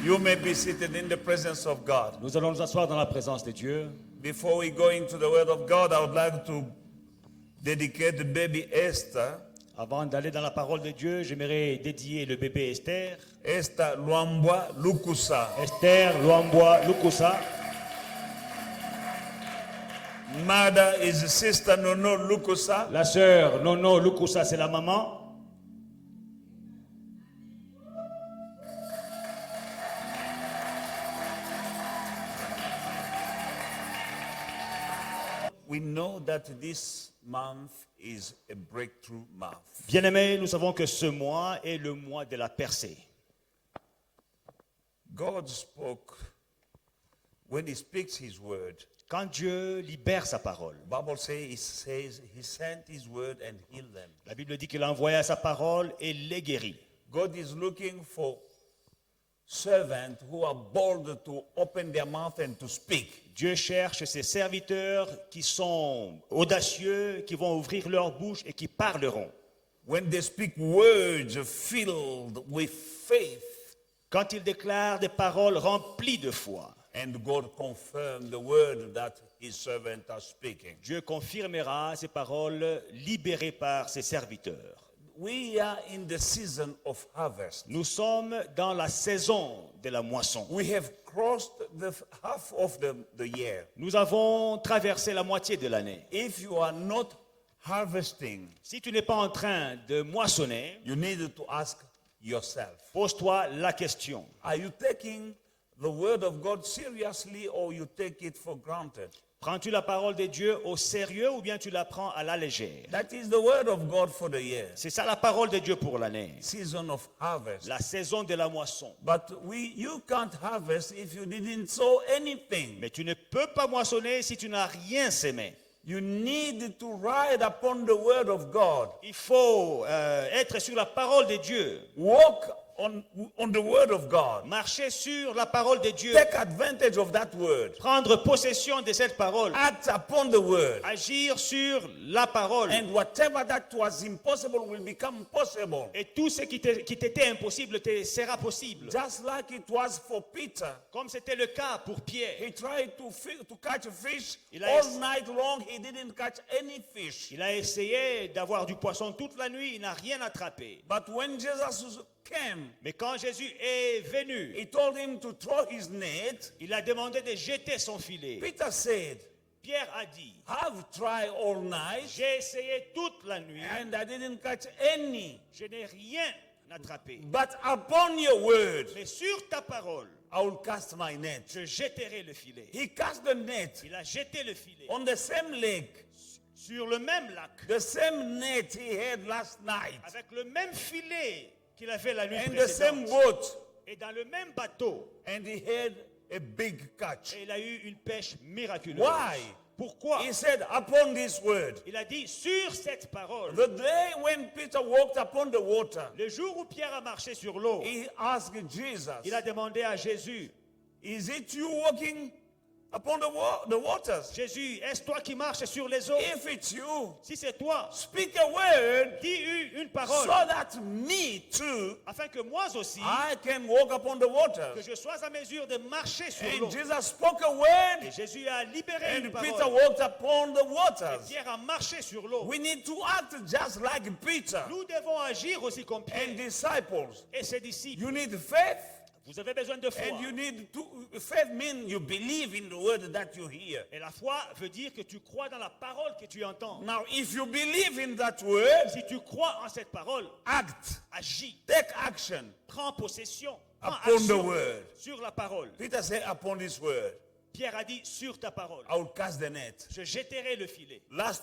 You may be seated in the presence of God. Nous allons nous asseoir dans la présence de Dieu. Before we go into the Word of God, I would like to dedicate the baby Esther. Avant d'aller dans la parole de Dieu, j'aimerais dédier le bébé Esther. Esther Luambwa Lukusa. Esther Luambwa Lukusa. Mother is Sister Nono Lukusa. La sœur Nono Lukusa, c'est la maman. We know that this month is a breakthrough month. Bien-aimés, nous savons que ce mois est le mois de la percée. God spoke, when he speaks his word, Quand Dieu libère sa parole, the Bible says he sent his word and healed them. la Bible dit qu'il a envoyé sa parole et les guérit. God is looking for servants who are bold to open their mouth and to speak. Dieu cherche ses serviteurs qui sont audacieux, qui vont ouvrir leur bouche et qui parleront. When they speak words filled with faith, Quand ils déclarent des paroles remplies de foi, and God confirmed the word that his servants are speaking. Dieu confirmera ces paroles libérées par ses serviteurs. We are in the season of harvest. Nous sommes dans la saison de la moisson. We have crossed the half of the year. Nous avons traversé la moitié de l'année. If you are not harvesting, Si tu n'es pas en train de moissonner, you need to ask yourself, pose-toi la question. are you taking the word of God seriously or you take it for granted? Prends-tu la parole de Dieu au sérieux ou bien tu la prends à la légère? That is the word of God for the year. C'est ça la parole de Dieu pour l'année. Season of harvest. La saison de la moisson. But you can't harvest if you didn't sow anything. Mais tu ne peux pas moissonner si tu n'as rien sémé. You need to ride upon the word of God. Il faut être sur la parole de Dieu. Walk on the word of God. Marcher sur la parole de Dieu. Take advantage of that word. Prendre possession de cette parole. Act upon the word. Agir sur la parole. And whatever that was impossible will become possible. Et tout ce qui t'était impossible te sera possible. Just like it was for Peter. Comme c'était le cas pour Pierre. He tried to catch a fish Il a all night long. He didn't catch any fish. Il a essayé d'avoir du poisson toute la nuit. Il n'a rien attrapé. But when Jesus came, Mais quand Jésus est venu, he told him to throw his net. il a demandé de jeter son filet. Peter said, Pierre a dit, I've tried all night j'ai essayé toute la nuit, and I didn't catch any. je n'ai rien attrapé. But upon your word, Mais sur ta parole, I will cast my net. je jetterai le filet. He cast the net Il a jeté le filet on the same lake, sur le même lac, the same net he had last night, avec le même filet qu'il avait la nuit and the same précédente. boat, Et dans le même bateau, and he had a big catch. et il a eu une pêche miraculeuse. Why? Pourquoi? He said, upon this word. Il a dit, sur cette parole, The day when Peter walked upon the water, le jour où Pierre a marché sur l'eau, he asked Jesus, il a demandé à Jésus, is it you walking upon the waters? Jésus, est-ce toi qui marches sur les eaux? If it's you, Si c'est toi, speak a word dis une so parole, that me too, afin que moi aussi, I can walk upon the que waters. je sois à mesure de marcher sur And l'eau. Jesus spoke a Et word, Jésus a libéré une and Peter parole. walked upon the waters. Pierre a marché sur l'eau. We need to act just like Peter Nous devons agir aussi comme and Pierre disciples. et ses disciples. You need faith, Vous avez besoin de foi. and you need to. Faith means you believe in the word that you hear. Et la foi veut dire que tu crois dans la parole que tu entends. Now, if you believe in that word, Si tu crois en cette parole, act, agis, take action prends possession, prends upon the action word. sur la parole. Peter said, upon this word, Pierre a dit, sur ta parole, I will cast the net. je jetterai le filet.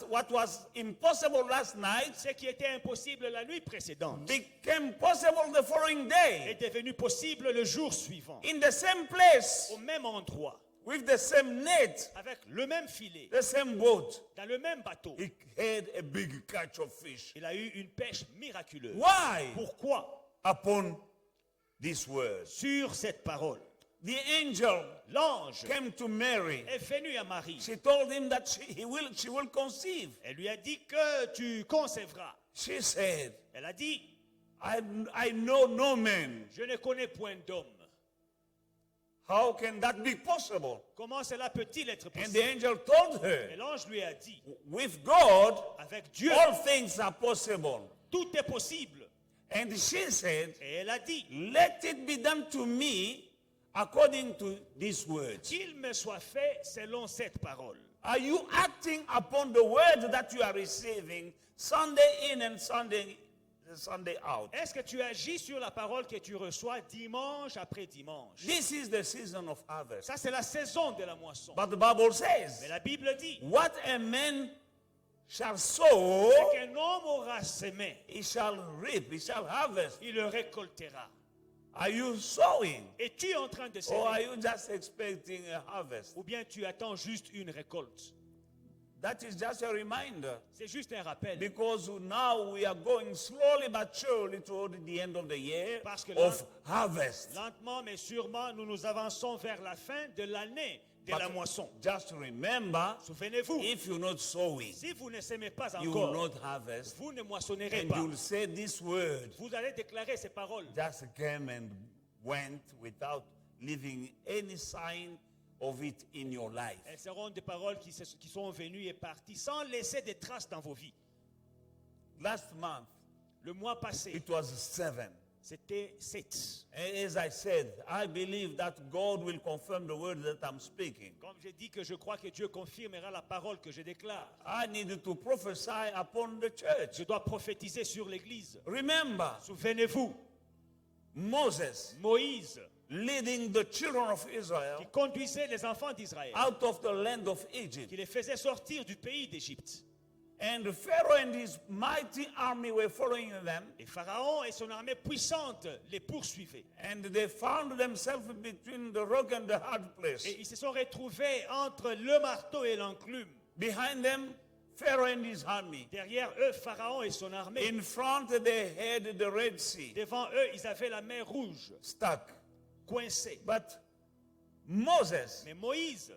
What was impossible last night Ce qui était impossible la nuit précédente became possible the following est day devenu possible le jour suivant, in the same place au même endroit, with the same net, avec le même filet, the same boat. dans le même bateau. He had a big catch of fish. Il a eu une pêche miraculeuse. Why? Pourquoi? Upon this word. Sur cette parole. The angel L'ange came to Mary. est venu à Marie. She told him that she will conceive. Elle lui a dit que tu concevras. She said, Elle a dit, I know no man je ne connais point d'homme. How can that be possible? Comment cela peut-il être And the possible? angel told Et her, l'ange lui a dit, with God, avec Dieu, all things are possible. tout est possible. And she said, Et elle a dit, let it be done to me according to these words. qu'il me soit fait selon cette parole. Are you acting upon the word that you are receiving Sunday in and Sunday out? Est-ce que tu agis sur la parole que tu reçois dimanche après dimanche? This is the season of harvest. Ça, c'est la saison de la moisson. But the Bible Mais says, la Bible dit, what a man shall sow, qu'un homme aura semé, he shall reap, he shall harvest. il le récoltera. Are you sowing? Es-tu en train de Or are semer? you just expecting a harvest? Ou bien tu attends juste une récolte? That is just a reminder. C'est juste un rappel. Because now we are going slowly but surely toward the end of the year Parce que of harvest. Lentement mais sûrement, nous nous avançons vers la fin de l'année de But la moisson. just remember, Souvenez-vous, if you're not sowing, si vous ne semez pas you will encore, not harvest. vous ne moissonnerez And pas. you'll say this word Vous allez déclarer ces paroles. just came and went without leaving any sign of it in your life. Elles seront des paroles qui sont venues et parties sans laisser des traces dans vos vies. Last month, Le mois passé, it was 7. c'était 7. As I said, I believe that God will confirm the word that I'm speaking. Comme j'ai dit que je crois que Dieu confirmera la parole que je déclare. I need to prophesy upon the church. Je dois prophétiser sur l'Église. Remember, Souvenez-vous, Moses Moïse, leading the children of qui Israel conduisait les enfants d'Israël, out of the land of Egypt. qui les faisait sortir du pays d'Égypte. And Pharaoh and his mighty army were following them. Et Pharaon et son armée puissante les poursuivaient. And they found themselves between the rock and the hard place. Et ils se sont retrouvés entre le marteau et l'enclume. Behind them, Pharaoh and his army. Derrière eux, Pharaon et son armée. In front, they had the Red Sea Devant eux, ils avaient la mer rouge, stuck. coincée. But Moses, Mais Moïse,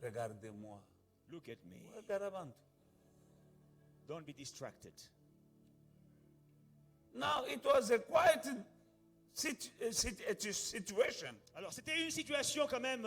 regardez-moi. look at me, Garabantu. don't be distracted. Now, it was a quite situation. Alors, c'était une situation quand même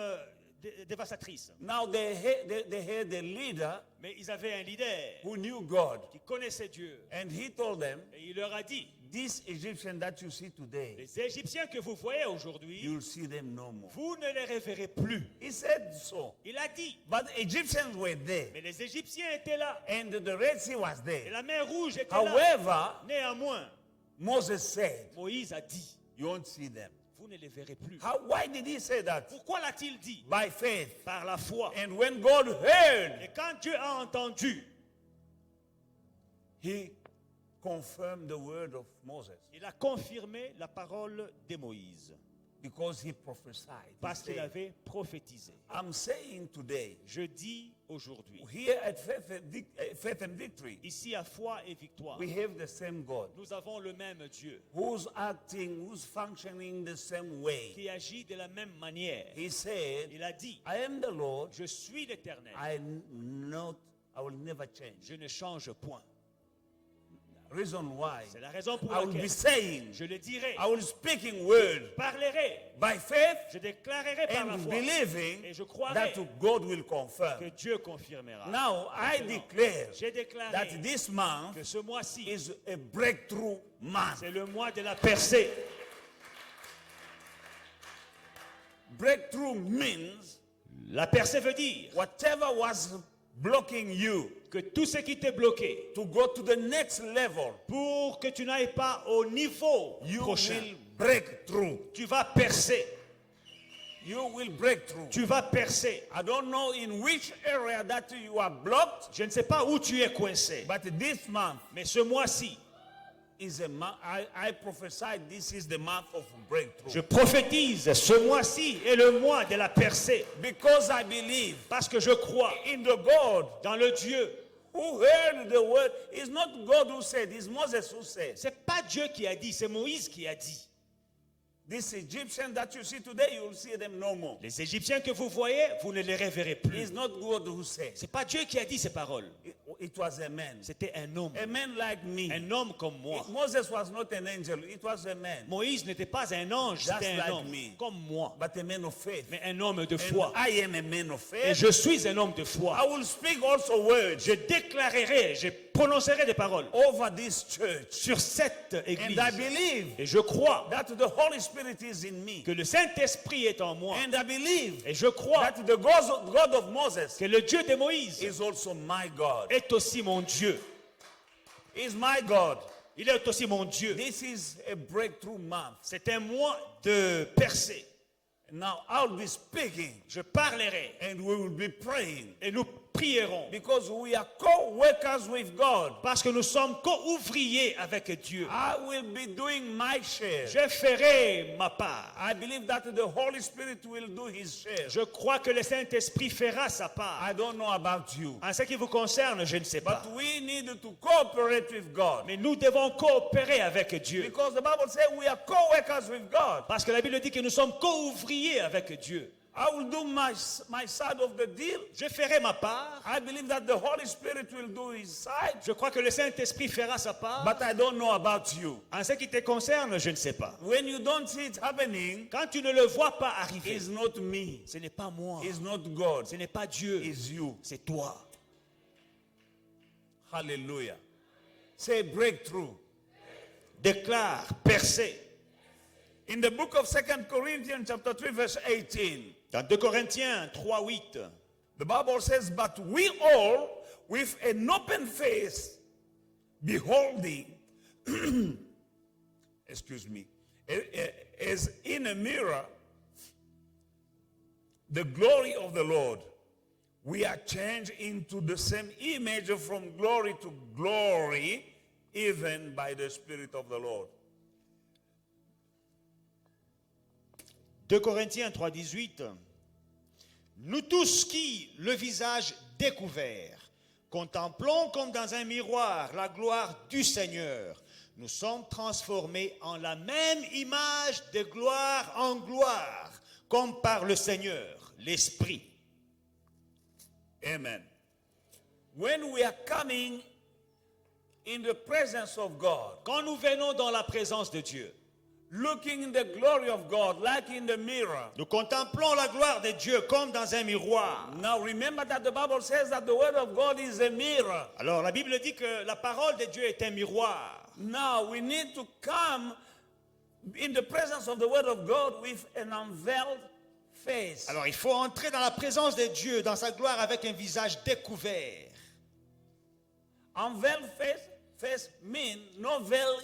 dévastatrice. Now, they had a leader Mais ils avaient un leader who knew God. qui connaissait Dieu. And he told them, Et il leur a dit, these Egyptians that you see today, les Égyptiens que vous voyez aujourd'hui, you'll see them no more. vous ne les reverrez plus. He said so. Il a dit, But Egyptians were there. mais les Égyptiens étaient là. And the Red Sea was Et there. la mer rouge était là. However, Néanmoins, Moses said, Moïse a dit, you won't see them. vous ne les verrez plus. Why did he say that? Pourquoi l'a-t-il dit? By faith. Par la foi. And when God heard, Et quand Dieu a entendu, he confirmed the word of Moses il a confirmé la parole de Moïse. because he prophesied. He Parce qu'il said, avait prophétisé. I'm saying today, Je dis aujourd'hui, here at Faith and Victory, ici à Foi et Victoire, we have the same God nous avons le même Dieu who's acting, who's functioning the same way. qui agit de la même manière. He said, Il a dit, I am the Lord, je suis l'Éternel, I will never change. je ne change point. Reason why C'est la raison pour I will be laquelle saying, je le dirai, I will speaking word parlerai, by faith je déclarerai par la and foi believing et je croirai that God will que confirm. Dieu confirmera. Now I Maintenant, declare j'ai that déclaré this month que ce mois-ci, is a breakthrough month. c'est le mois de la percée. Breakthrough means La percée veut dire whatever was blocking you que tout ce qui t'est bloqué to go to the next level, pour que tu n'ailles pas au niveau you prochain, will break through. tu vas percer. You will break through. Tu vas percer. I don't know in which area that you are blocked, Je ne sais pas où tu es coincé, but this month mais ce mois-ci, is a month. I prophesy this is the month of breakthrough. je prophétise, ce mois-ci est le mois de la percée. Because I believe Parce que je crois in the God dans le Dieu. who heard the word. It's not God who said, it's Moses who said. C'est pas Dieu qui a dit, c'est Moïse qui a dit. These Egyptians that you see today, you will see them no more. Les Égyptiens que vous voyez, vous ne les reverrez plus. It's not God who said. C'est pas Dieu qui a dit ces paroles. It was a man. C'était un homme. A man like me. Un homme comme moi. Moses was not an angel. It was a man. Moïse n'était pas un ange, Just c'était un like homme. me. Comme moi. But a man of faith. Mais un homme de And foi. I am a man of Et faith. je suis un homme de I foi. will speak also words Je déclarerai, je prononcerai des paroles over this church. sur cette église. And I believe Et je crois that the Holy Spirit is in me. que le Saint-Esprit est en moi. And I believe Et je crois that the God of Moses que le Dieu de Moïse is also my God. est aussi mon Dieu. Is my God. Il est aussi mon Dieu. This is a breakthrough month. C'est un mois de percée. Now I'll be speaking Je parlerai and we will be praying et nous prierons because we are co-workers with God. parce que nous sommes co-ouvriers avec Dieu. I will be doing my share. Je ferai ma part. I believe that the Holy Spirit will do his share. Je crois que le Saint-Esprit fera sa part. I don't know about you, En ce qui vous concerne, je ne sais pas. but we need to cooperate with God Mais nous devons coopérer avec Dieu. because the Bible says we are co-workers with God. Parce que la Bible dit que nous sommes co-ouvriers avec Dieu. I will do my side of the deal. Je ferai ma part. I believe that the Holy Spirit will do his side, Je crois que le Saint-Esprit fera sa part. but I don't know about you. En ce qui te concerne, je ne sais pas. When you don't see it happening, Quand tu ne le vois pas arriver, it's not me, ce n'est pas moi. it's not God, Ce n'est pas Dieu. it's you. C'est toi. Hallelujah. Say breakthrough. Déclare, percée. In the book of 2 Corinthians chapter 3 verse 18, Dans 2 Corinthiens 3:8, the Bible says, but we all with an open face beholding, excuse me, as in a mirror, the glory of the Lord, we are changed into the same image from glory to glory, even by the Spirit of the Lord. 2 Corinthiens 3:18. Nous tous qui, le visage découvert, contemplons comme dans un miroir la gloire du Seigneur, nous sommes transformés en la même image de gloire en gloire, comme par le Seigneur, l'Esprit. Amen. When we are coming in the presence of God, Quand nous venons dans la présence de Dieu, looking in the glory of God like in the mirror. nous contemplons la gloire de Dieu comme dans un miroir. Now remember that the Bible says that the word of God is a mirror. Alors la Bible dit que la parole de Dieu est un miroir. Now we need to come in the presence of the word of God with an unveiled face. Alors il faut entrer dans la présence de Dieu, dans sa gloire avec un visage découvert. Unveiled face means no veil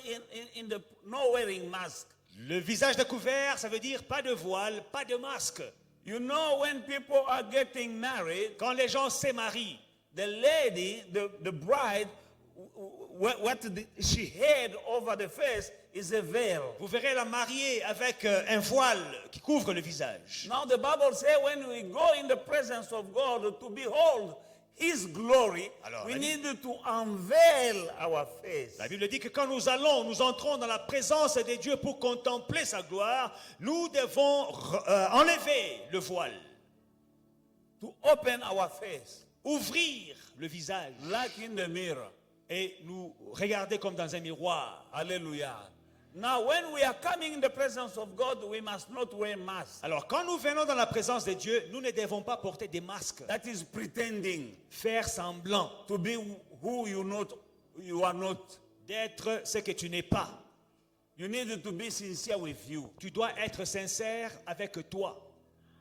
in the no wearing mask. Le visage découvert, ça veut dire pas de voile, pas de masque. You know when people are getting married, Quand les gens se marient, the lady, the bride, she had over the face is a veil. vous verrez la mariée avec un voile qui couvre le visage. Now the Bible says when we go in the presence of God to behold His glory, Alors, we la need to unveil our face. La Bible dit que quand nous entrons dans la présence de Dieu pour contempler sa gloire, nous devons enlever le voile, To open our face ouvrir le visage like in the mirror. et nous regarder comme dans un miroir. Hallelujah. Now when we are coming in the presence of God, we must not wear masks. Alors quand nous venons dans la présence de Dieu, nous ne devons pas porter des masques, That is pretending faire semblant to be who you are not. d'être ce que tu n'es pas. You need to be sincere with you. Tu dois être sincère avec toi.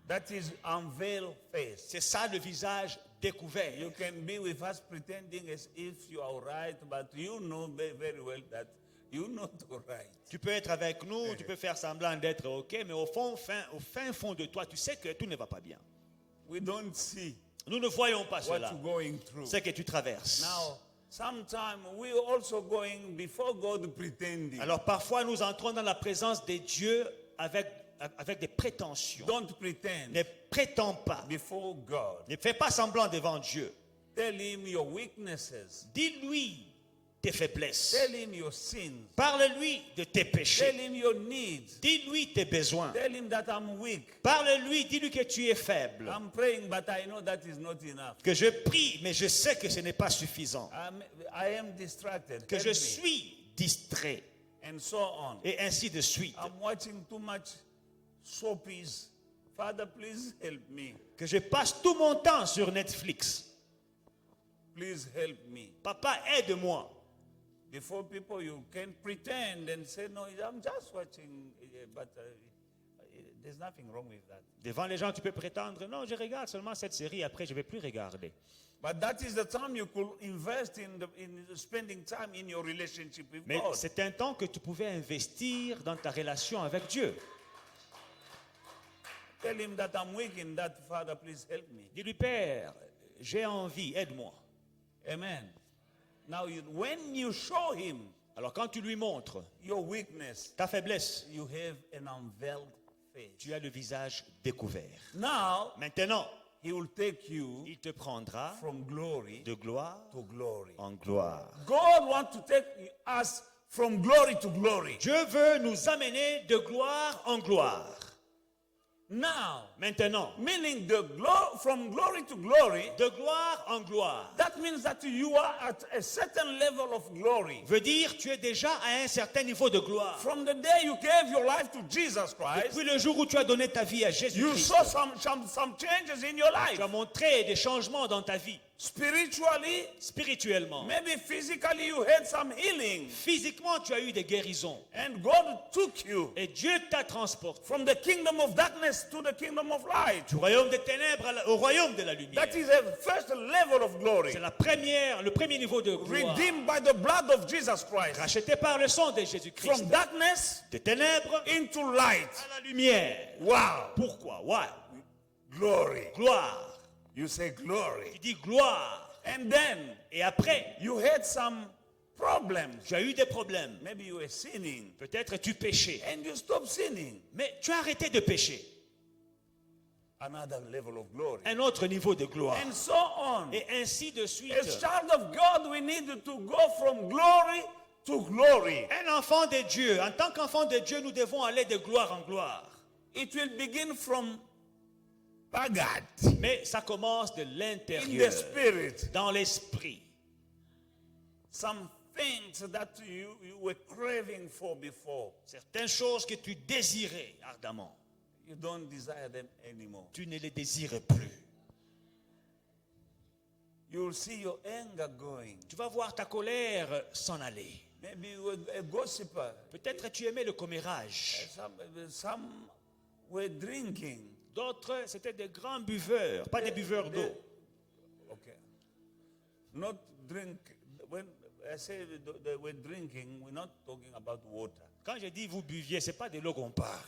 That is unveiled face. C'est ça le visage découvert. You can be with us pretending as if you are right, but you know very well that you're not right. Tu peux être avec nous, tu peux faire semblant d'être OK, mais au fin fond de toi, tu sais que tout ne va pas bien. We don't see Nous ne voyons pas what cela, you're going through. ce que tu traverses. Now, sometimes we're also going before God pretending. Alors parfois, nous entrons dans la présence de Dieu avec des prétentions. Don't pretend Ne prétends pas. before God. Ne fais pas semblant devant Dieu. Tell him your weaknesses. Dis-lui tes faiblesses. Tell him your sins. Parle-lui de tes Tell péchés. him your needs. Dis-lui tes besoins. Tell him that I'm weak. Parle-lui, dis-lui que tu es faible. I'm praying, but I know that is not enough. Que je prie, mais je sais que ce n'est pas suffisant. I am distracted. Que Help je me. suis distrait. And so on. Et ainsi de suite. I'm watching too much soapies. Father, please help me. Que je passe tout mon temps sur Netflix. Please help me. Papa, aide-moi. Before people, you can pretend and say, no, I'm just watching, but there's nothing wrong with that. Devant les gens, tu peux prétendre, non, je regarde seulement cette série, après je ne vais plus regarder. But that is the time you could invest in spending time in your relationship with Mais God. c'est un temps que tu pouvais investir dans ta relation avec Dieu. Tell him that I'm weak in that, Father, please help me. Dis-lui, Père, j'ai envie, aide-moi. Amen. Now, when you show him Alors quand tu lui montres your weakness, ta faiblesse, you have an unveiled face. tu as le visage découvert. Now, Maintenant, he will take you il te prendra from glory de gloire to glory. en gloire. God wants to take us from glory to glory. Dieu veut nous amener de gloire en gloire. Now, Maintenant, meaning from glory to glory, de gloire en gloire that means that you are at a certain level of glory. veut dire tu es déjà à un certain niveau de gloire. From the day you gave your life to Jesus Christ, Depuis le jour où tu as donné ta vie à you Jésus-Christ, saw some changes in your life. tu as montré des changements dans ta vie. Spiritually, Spirituellement, maybe physically you had some healing. physiquement, tu as eu des guérisons. And God took you Et Dieu t'a transporté from the kingdom of darkness to the kingdom of light. du royaume des ténèbres au royaume de la lumière. That is a first level of glory. C'est le premier niveau de gloire. Redeemed by the blood of Jesus Christ. Racheté par le sang de Jésus-Christ. From darkness Des ténèbres into light. à la lumière. Wow. Pourquoi? Why? Glory. Gloire. You say glory. Tu dis gloire. And then Et après, you had some problems. tu as eu des problèmes. Maybe you were sinning Peut-être tu péchais. and you stopped sinning. Mais tu as arrêté de pécher. Another level of glory. Un autre niveau de gloire. And so on. Et ainsi de suite. As child of God, we need to go from glory to glory. Un enfant de Dieu, en tant qu'enfant de Dieu, nous devons aller de gloire en gloire. It will begin from Pagat Mais ça commence de in the l'intérieur, spirit. dans l'esprit. Some things that you were craving for before, Certaines choses que tu désirais ardemment, you don't desire them anymore. tu ne les désires plus. You will see your anger going. Tu vas voir ta colère s'en aller. Maybe you were a gossiper. Peut-être tu aimais le commérage. Some were drinking. D'autres, c'était des grands buveurs, pas des buveurs d'eau. Okay. Not drink. When I say they were drinking, we're not talking about water. Quand je dis vous buviez, ce n'est pas de l'eau qu'on parle.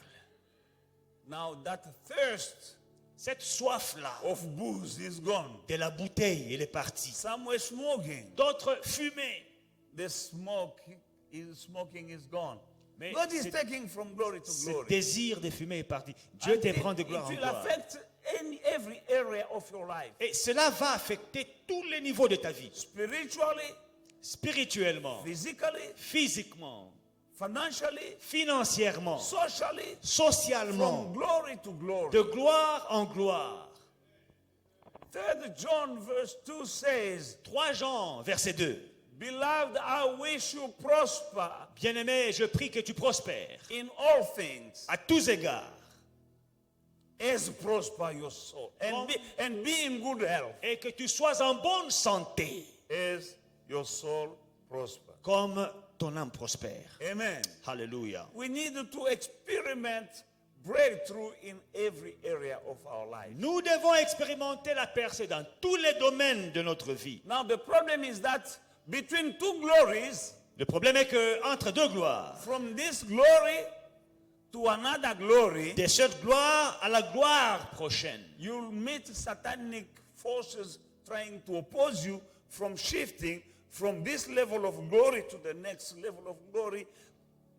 Now that thirst Cette soif-là of booze is gone. de la bouteille, elle est partie. Some were smoking. D'autres fumaient. The smoking is gone. Mais God is taking from glory to Ce glory. désir de fumer est parti. Dieu te prend de gloire en It will gloire. affect every area of your life. Et cela va affecter tous les niveaux de ta vie. Spiritually, Spirituellement, physically, physiquement, financially, financièrement, socially, socialement, from glory to glory. de gloire en gloire. 3 John verse 2 says, 3 Jean, verset 2. Beloved, I wish you prosper Bien-aimé, je prie que tu prospères in all things à tous égards as prosper your soul and be in good health et que tu sois en bonne santé as your soul prosper. comme ton âme prospère. Amen. Alléluia. We need to experiment breakthrough in every area of our life. Nous devons expérimenter la percée dans tous les domaines de notre vie. Now the problem is that between two glories, Le problème est que entre deux gloires, from this glory to another glory, de cette gloire à la gloire prochaine, you'll meet satanic forces trying to oppose you from shifting from this level of glory to the next level of glory.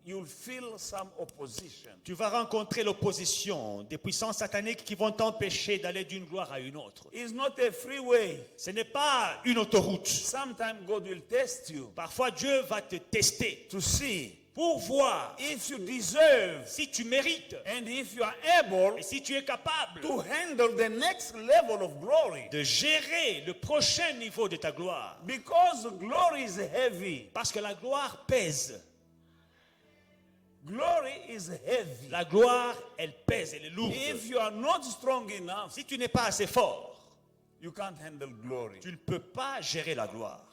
you'll feel some opposition. Tu vas rencontrer l'opposition des puissances sataniques qui vont t'empêcher d'aller d'une gloire à une autre. It's not a free way. Ce n'est pas une autoroute. Sometimes God will test you Parfois, Dieu va te tester to see pour voir if you deserve si tu mérites and if you are able et si tu es capable to handle the next level of glory. de gérer le prochain niveau de ta gloire. Because glory is heavy. Parce que la gloire pèse. Glory is heavy. La gloire, elle pèse, elle est lourde. If you are not strong enough, Si tu n'es pas assez fort, you can't handle glory. tu ne peux pas gérer la gloire.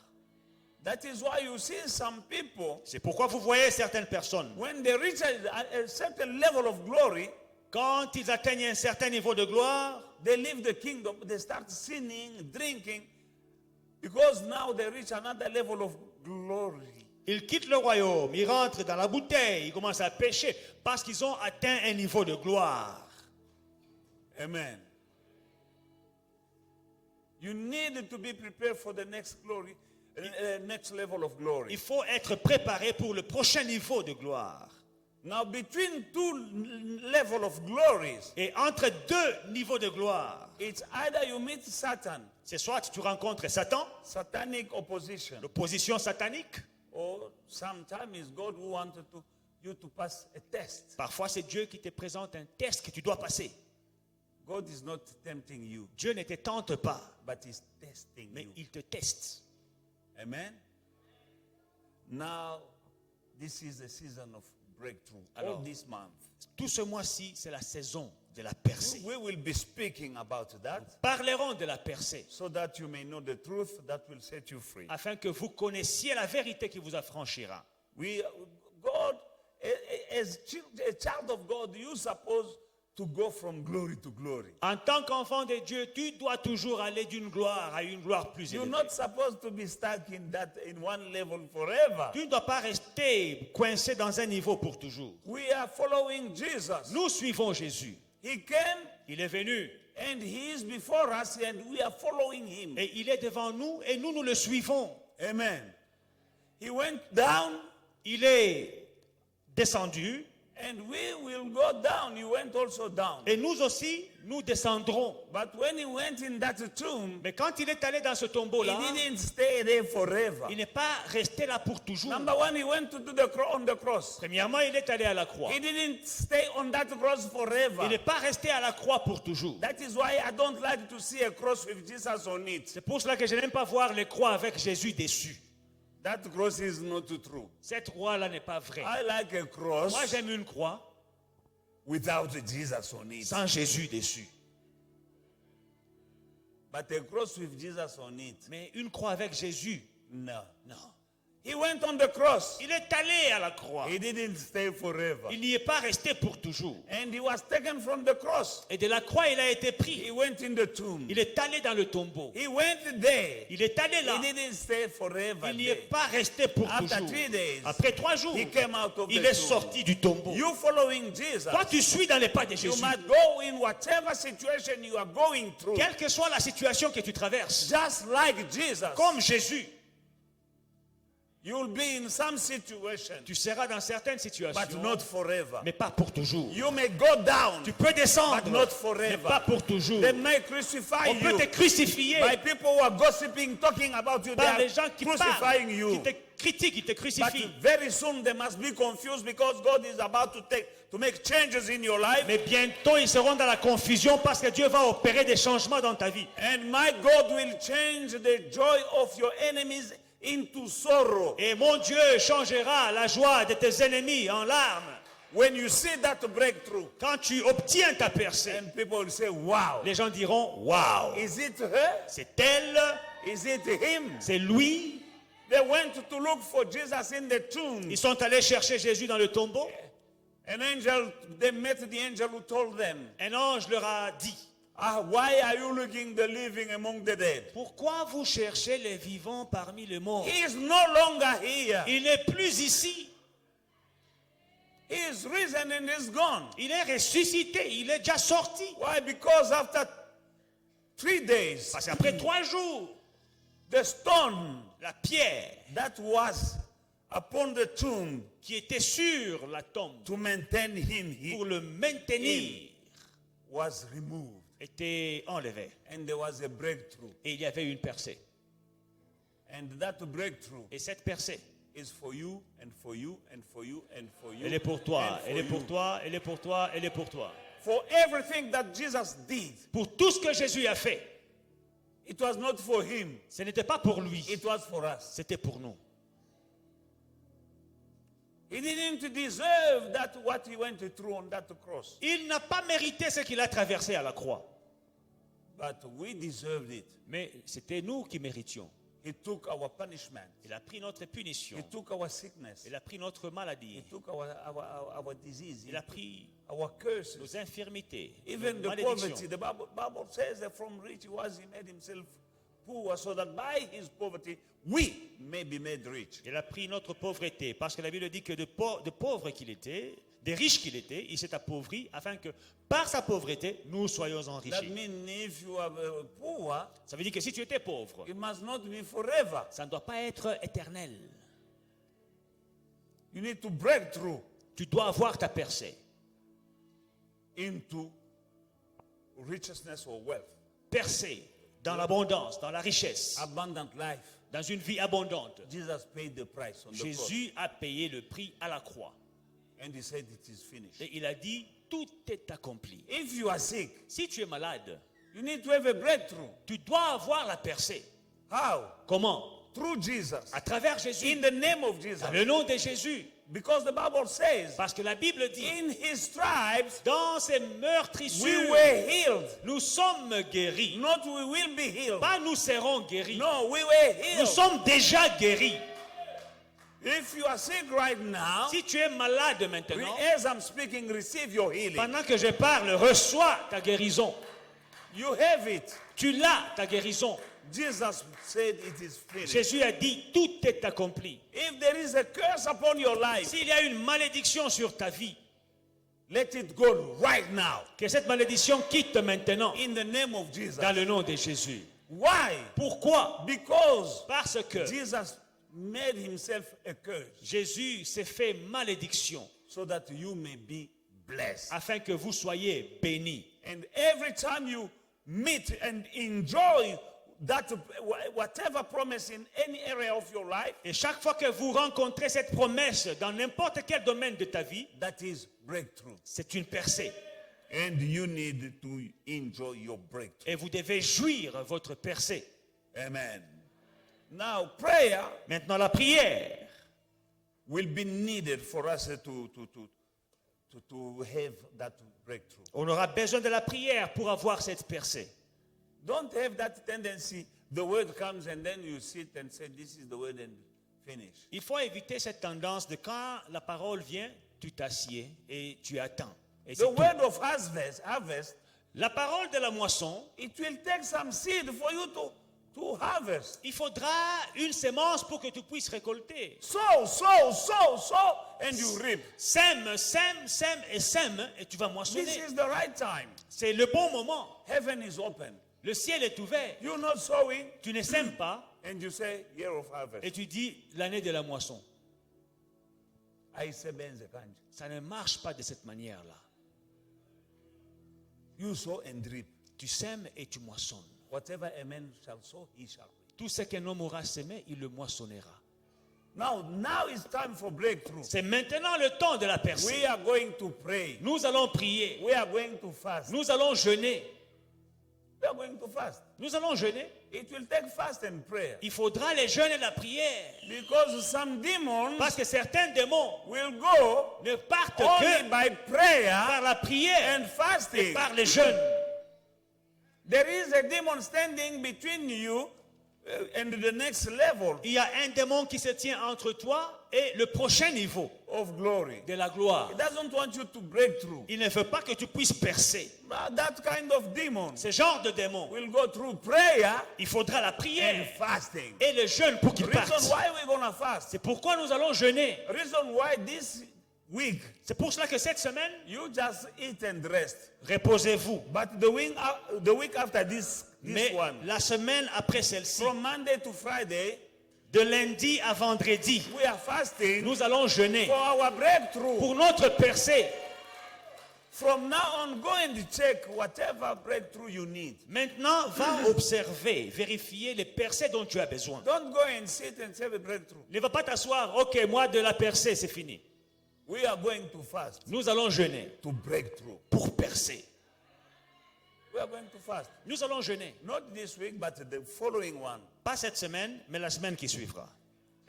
That is why you see some people, C'est pourquoi vous voyez certaines personnes, when they reach a certain level of glory, quand ils atteignent un certain niveau de gloire, they leave the kingdom, they start sinning, drinking, because now they reach another level of glory. ils quittent le royaume, ils rentrent dans la bouteille, ils commencent à pécher parce qu'ils ont atteint un niveau de gloire. Amen. You need to be prepared for the next glory, next level of glory. Il faut être préparé pour le prochain niveau de gloire. Now, between two levels of glories, Et entre deux niveaux de gloire, it's either you meet Satan, c'est soit tu rencontres Satan, satanic opposition, l'opposition satanique, or sometimes it's God who wanted you to pass a test. parfois c'est Dieu qui te présente un test que tu dois passer. God is not tempting you, Dieu ne te tente pas, but He's testing mais you. il te teste. Amen. Now, this is the season of breakthrough. All Alors, this month, Tout ce mois-ci, c'est la saison de la percée. we will be speaking about that, Parlerons de la percée, so that you may know the truth that will set you free. afin que vous connaissiez la vérité qui vous affranchira. God, as a child of God, you supposed to go from glory to glory. En tant qu'enfant de Dieu, tu dois toujours aller d'une gloire à une gloire plus You're élevée. not supposed to be stuck in one level forever. Tu ne dois pas rester coincé dans un niveau pour toujours. We are following Jesus. Nous suivons Jésus. He came Il est venu and He is before us and we are following Him. et il est devant nous et nous le suivons. Amen. He went down Il est descendu and we will go down. He went also down. et nous aussi, nous descendrons. But when He went in that tomb, Mais quand il est allé dans ce He tombeau-là, didn't stay there forever. il n'est pas resté là pour toujours. Number one, He went to do on the cross. Premièrement, il est allé à la croix. He didn't stay on that cross Il forever. n'est pas resté à la croix pour toujours. That is why I don't like to see a cross with Jesus on it. C'est pour cela que je n'aime pas voir les croix avec Jésus dessus. That cross is not true. Cette croix-là n'est pas vraie. I like a cross Moi, j'aime une croix without Jesus on it. sans Jésus dessus. But a cross with Jesus on it, Mais une croix avec Jésus, no. non. He went on the cross. Il est allé à la croix. He didn't stay forever. Il n'y est pas resté pour toujours. And he was taken from the cross. Et de la croix, il a été He pris. went in the tomb. Il est allé dans le tombeau. He went there. Il est allé là. He didn't stay forever Il n'y there. est pas resté pour After toujours. 3 days, Après 3 jours, he came out of il the est tomb. sorti du tombeau. You following Jesus, Toi, tu suis dans les pas de you Jésus. must go in whatever situation you are going through. Quelle que soit la situation que tu traverses, Just like Jesus, comme Jésus, you'll be in some situation, tu seras dans certaines but situations, not forever. mais pas pour toujours. You may go down, Tu peux descendre, but not mais forever. pas pour toujours. They may crucify On peut you te crucifier by people who are gossiping, talking about you. They par are les gens qui crucifying parlent, you. qui te critiquent, qui te But crucifient. very soon they must be confused because God is about to make changes in your life. Mais bientôt, ils seront dans la confusion parce que Dieu va opérer des changements dans ta vie. And my God will change the joy of your enemies into sorrow. Et mon Dieu changera la joie de tes ennemis en larmes. When you see that breakthrough, Quand tu obtiens ta percée, and people will say, wow, les gens diront, waouh, is it her? c'est elle, Is it him? c'est lui. They went to look for Jesus in the tomb. Ils sont allés chercher Jésus dans le tombeau. An angel, they met the angel who told them, Un ange leur a dit, why are you looking the living among the dead? pourquoi vous cherchez les vivants parmi les morts? He is no longer here. Il n'est plus ici. He is risen and is gone. Il est ressuscité. Il est déjà sorti. Why? Because after 3 days, Parce qu'après 3 jours, the stone la pierre that was upon the tomb qui était sur la tombe to maintain him pour le maintenir was removed. était enlevé. And there was a breakthrough. Et il y avait une percée. And that breakthrough Et cette percée, is for you and for you and for you and for you. elle est pour toi, and for elle est pour you. toi, elle est pour toi, elle est pour toi. For everything that Jesus did, Pour tout ce que Jésus a fait, it was not for him. ce n'était pas pour lui, It was for us. c'était pour nous. He didn't deserve that what he went through on that cross. Il n'a pas mérité ce qu'il a traversé à la croix. But we deserved it. Mais c'était nous qui méritions. He took our punishment. Il a pris notre punition. He took our sickness. Il a pris notre maladie. He took our disease. Il a pris our curses. nos infirmités, Even nos the malédictions. poverty. The Bible says that from rich he was, he made himself poor, so that by his poverty we may be made rich. Il a pris notre pauvreté, parce que la Bible dit que de pauvre qu'il était, des riches qu'il était, il s'est appauvri afin que par sa pauvreté, nous soyons That enrichis. means if you are poor, Ça veut dire que si tu étais pauvre, it must not be forever. ça ne doit pas être éternel. You need to break through Tu dois avoir ta percée. into righteousness or wealth. Percée dans l'abondance, dans la richesse, Abundant life. dans une vie abondante. Jesus paid the price on the cross. Jésus a payé le prix à la croix. And he said it is finished. Et il a dit, tout est accompli. If you are sick, Si tu es malade, you need to have a breakthrough. tu dois avoir la percée. How? Comment? Through Jesus. À travers Jésus. In the name of Jesus. Dans le nom de Jésus. Because the Bible says, Parce que la Bible dit, in his stripes, dans ses we meurtrissures, were healed. nous sommes guéris. Not we will be healed. Pas nous serons guéris. No, we were Nous healed. sommes déjà guéris. If you are sick right now, Si tu es malade maintenant, as I'm speaking, receive your healing. pendant que je parle, reçois ta guérison. You have it. Tu l'as, ta guérison. Jesus said it is finished. Jésus a dit, tout est accompli. If there is a curse upon your life, S'il y a une malédiction sur ta vie, let it go right now. que cette malédiction quitte maintenant, In the name of Jesus. dans le nom de Jésus. Why? Pourquoi? Because Parce que Jesus made himself a curse Jésus s'est fait malédiction so that you may be blessed. afin que vous soyez bénis. And every time you meet and enjoy that whatever promise in any area of your life, Et chaque fois que vous rencontrez cette promesse dans n'importe quel domaine de ta vie, that is breakthrough. c'est une percée. And you need to enjoy your breakthrough. Et vous devez jouir votre percée. Amen. Now, prayer Maintenant, la prière will be needed for us to have that breakthrough. On aura besoin de la prière pour avoir cette percée. Don't have that tendency. The word comes and then you sit and say, this is the word and finish. Il faut éviter cette tendance de quand la parole vient, tu t'assieds et tu attends. Et c'est The tout. word of harvest, La parole de la moisson, it will take some seed for you to harvest. il faudra une semence pour que tu puisses récolter. Sow, and you reap. Sème, sème, sème et sème et tu vas This moissonner. is the right time. C'est le bon moment. Heaven is open. Le ciel est ouvert. You're not sowing, Tu ne sèmes pas and you say, year of harvest. et tu dis l'année de la moisson. Ayisebenze kanje. Ça ne marche pas de cette manière-là. You sow and reap. Tu sèmes et tu moissonnes. Whatever a man shall sow, he shall reap. Tout ce qu'un homme aura semé, il le moissonnera. Now it's time for breakthrough. C'est maintenant le temps de la percée. We are going to pray. Nous allons prier. We are going to fast. Nous allons jeûner. We are going to fast. Nous allons jeûner. It will take fast and prayer. Il faudra les jeûnes et la prière. Because some demons Parce que certains démons will go ne partent only que by prayer par la prière and et fasting. par les jeûnes. There is a demon standing between you and the next level Il y a un démon qui se tient entre toi et le prochain niveau of glory. de la gloire. He doesn't want you to break through. Il ne veut pas que tu puisses percer. That kind of demon Ce genre de démon, will go through prayer il faudra la and prière fasting. et le jeûne pour qu'il parte. Reason why we're going to fast. C'est pourquoi nous allons jeûner. Reason why this week C'est pour cela que cette semaine, you just eat and rest. reposez-vous. But the week after this Mais one, la semaine après celle-ci, from Monday to Friday, De lundi à vendredi, We are fasting nous allons jeûner for our breakthrough. pour notre percée. From now on, go and check whatever breakthrough you need. Maintenant, va observer, vérifier les percées dont tu as besoin. Don't go and sit and have a breakthrough. Ne va pas t'asseoir, ok, moi de la percée, c'est fini. We are going to fast Nous allons jeûner to breakthrough. pour percer. We are going to fast. Nous allons jeûner. Not this week, but the following one. Pas cette semaine, mais la semaine qui suivra.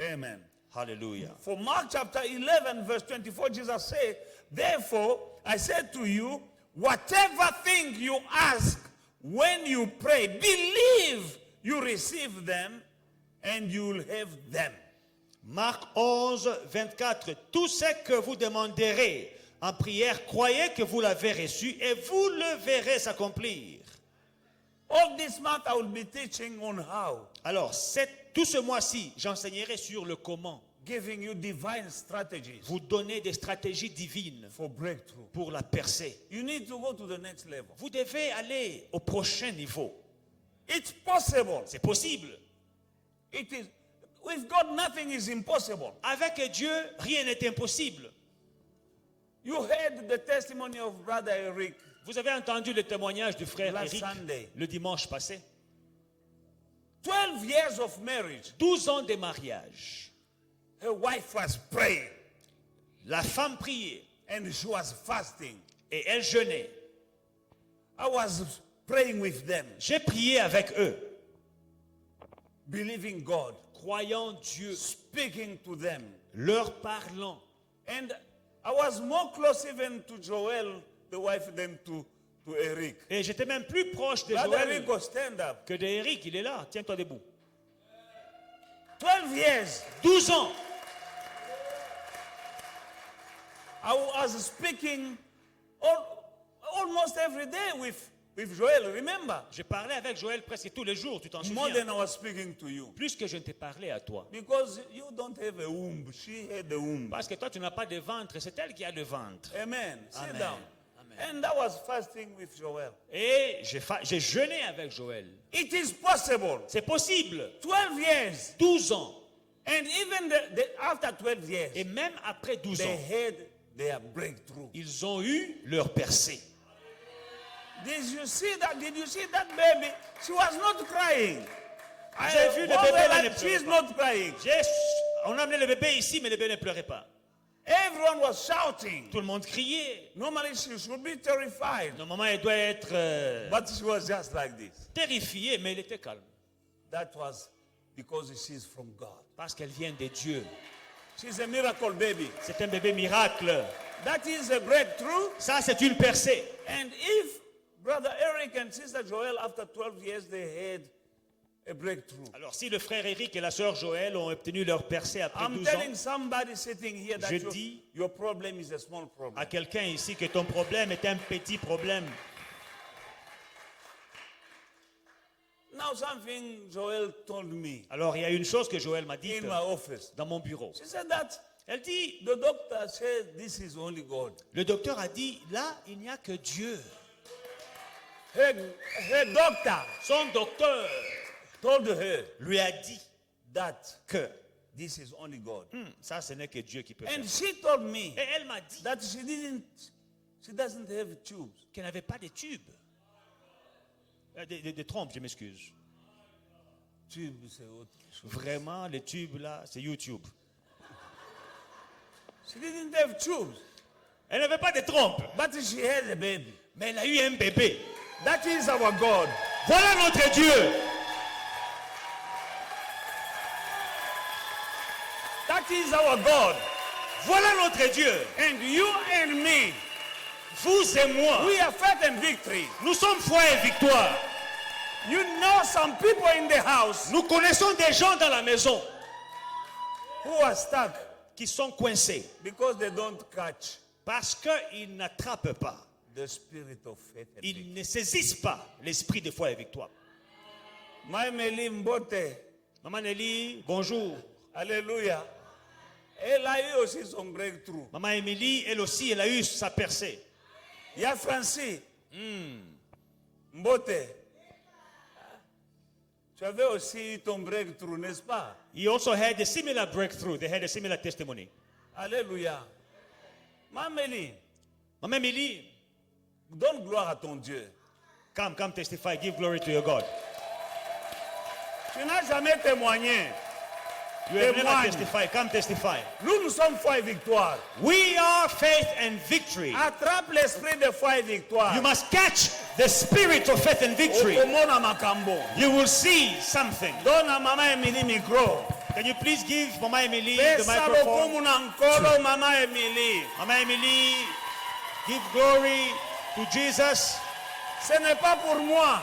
Amen. Alléluia. For Mark chapter 11, verse 24, Jesus said, therefore, I said to you, whatever thing you ask when you pray, believe you receive them and you'll have them. Marc 11, 24. Tout ce que vous demanderez en prière, croyez que vous l'avez reçu et vous le verrez s'accomplir. All this month I will be teaching on how, Alors, tout ce mois-ci, j'enseignerai sur le comment. giving you divine strategies Vous donner des stratégies divines for breakthrough. pour la percée. You need to go to the next level. Vous devez aller au prochain niveau. It's possible. C'est possible. It is. With God, nothing is impossible. Avec Dieu, rien n'est impossible. You heard the testimony of Brother Eric Vous avez entendu le témoignage du frère last Eric Sunday. le dimanche passé. 12 years of marriage. 12 ans de mariage. Her wife was praying La femme priait and she was fasting. et elle jeûnait. I was praying with them, J'ai prié avec eux, believing God, croyant Dieu, speaking to them. leur parlant. And I was more close even to Joel, the wife, than to Eric. Et j'étais même plus proche de Brother Joël Eric was stand up. que d'Éric. Il est là, tiens-toi debout. 12 years. 12 ans. I was speaking almost every day with Joel, remember? Je parlais avec Joël presque tous les jours, tu t'en More souviens. than I was speaking to you. Plus que je ne t'ai parlé à toi. Because you don't have a womb. She had a womb. Parce que toi, tu n'as pas de ventre, c'est elle qui a le ventre. Amen. Sit Amen. down. Amen. And I was fasting with Joel. Et j'ai jeûné avec Joël. It is possible. C'est possible. 12 years. 12 ans. And even after 12 years, Et même après 12 they ans, had their breakthrough. ils ont eu leur percée. Did you see that baby? She was not crying. J'ai vu le bébé là, ne She's pleurait pas. not crying. On a amené le bébé ici, mais le bébé ne pleurait pas. Everyone was shouting. Tout le monde criait. Normally she should be terrified. Normalement, elle doit être But she was just like this. terrifiée, mais elle était calme. That was because she's from God. Parce qu'elle vient de Dieu. She's a miracle baby. C'est un bébé miracle. That is a breakthrough. Ça, c'est une percée. And if Brother Eric and Sister Joel, after 12 years, they had a breakthrough. Alors, si le frère Eric et la sœur Joël ont obtenu leur percée après I'm 12 ans, telling somebody sitting here that Je your, dis- your problem is a small problem. à quelqu'un ici que ton problème est un petit problème. Now something Joel told me Alors, il y a une chose que Joël m'a dit in my office. dans mon bureau. She said that Elle dit, the doctor said this is only God. le docteur a dit, là, il n'y a que Dieu. Her doctor Son docteur told her lui a dit that que this is only God. ça, ce n'est que Dieu qui peut faire. And she told me Et elle m'a dit that she doesn't have tubes. qu'elle n'avait pas de tubes. Des trompes, je m'excuse. Tubes, c'est autre chose. Vraiment, les tubes là, c'est YouTube. She didn't have tubes, Elle n'avait pas de trompes, but she had a baby. mais elle a eu un bébé. That is our God. Voilà notre Dieu. That is our God. Voilà notre Dieu. And you and me, Vous et moi, we are faith and victory. nous sommes foi et victoire. You know some people in the house Nous connaissons des gens dans la maison who are stuck qui sont coincés because they don't catch parce qu'ils n'attrapent pas. the spirit of faith and victory. Ils ne saisissent pas l'esprit de foi et victoire. Maimeli Mbote, Maman Nelly, bonjour. Alléluia. Elle a eu aussi son breakthrough. Maman Émilie, elle aussi, elle a eu sa percée. Il y a Francis Mbote. Tu avais aussi ton breakthrough, n'est-ce pas? He also had a similar breakthrough. They had a similar testimony. Alléluia. Mamélie, Maman Emily, donne gloire à ton Dieu. come testify. Give glory to your God. Tu n'as jamais témoigné. You have never Témoigne. testified. Come testify. Nous sommes foi et victoire. We are faith and victory. Attrape l'esprit de foi et victoire. You must catch the spirit of faith and victory. Okomona makambo. You will see something. Donne à Maman Émilie micro. Can you please give Mama Emily the Pesa microphone? lokumu na nkolo Maman Émilie. Mama Emily, give glory to Jesus. Ce n'est pas pour moi.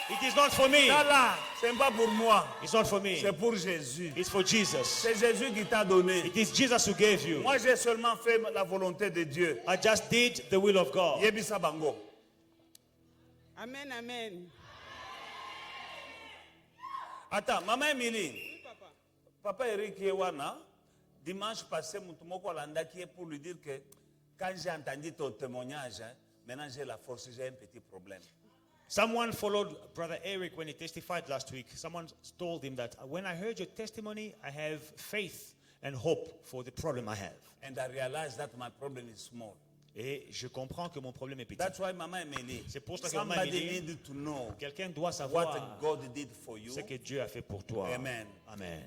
It is not for me. Là, ce n'est pas pour moi. It's not for me. C'est pour Jésus. It's for Jesus. C'est Jésus qui t'a donné. It is Jesus who gave you. Moi, j'ai seulement fait la volonté de Dieu. I just did the will of God. Yebisa bango. Amen, amen. Attends, Maman Émilie. Oui, papa. Papa Eric Yewana, dimanche passé, Moutoumoko Landaki pour lui dire que quand j'ai entendu ton témoignage, maintenant j'ai la force, j'ai un petit problème. Someone followed Brother Eric when he testified last week. Someone told him that when I heard your testimony, I have faith and hope for the problem I have. And I realized that my problem is small. Et je comprends que mon problème est petit. That's why Maman Emily, C'est pour ça que Maman somebody Emily, needed to know quelqu'un doit savoir what God did for you. ce que Dieu a fait pour toi. Amen. Amen.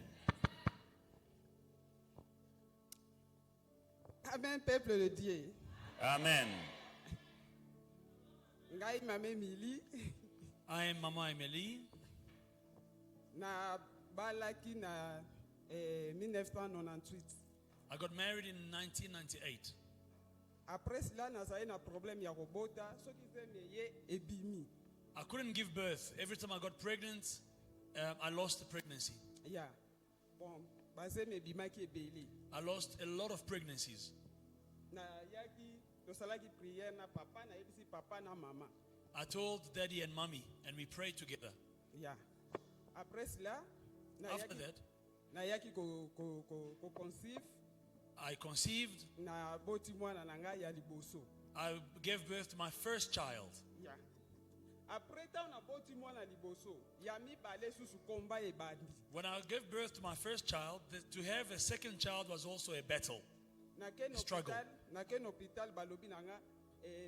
Amen, peuple de Dieu. Amen. Ngai mama Emily I am Mama Emily. na balaki na 1998. I got married in 1998. Après cela nazali na problème ya kobota soki zeme ye ebimi. I couldn't give birth. Every time I got pregnant, I lost the pregnancy. Ya. Bon, bazeme ebimaki ebele. I lost a lot of pregnancies. Na yaki tosalaki prière na papa na yebisi papa na mama. I told daddy and mommy, and we prayed together. Ya. Après cela After that, na yaki ko conceive I conceived. na boti mwana na ngai ya liboso. I gave birth to my first child. Ya. Après tant na boti mwana liboso, ya mibale susu komba ebandi. When I gave birth to my first child, to have a second child was also a battle. Na ken Struggle. hôpital balobi nanga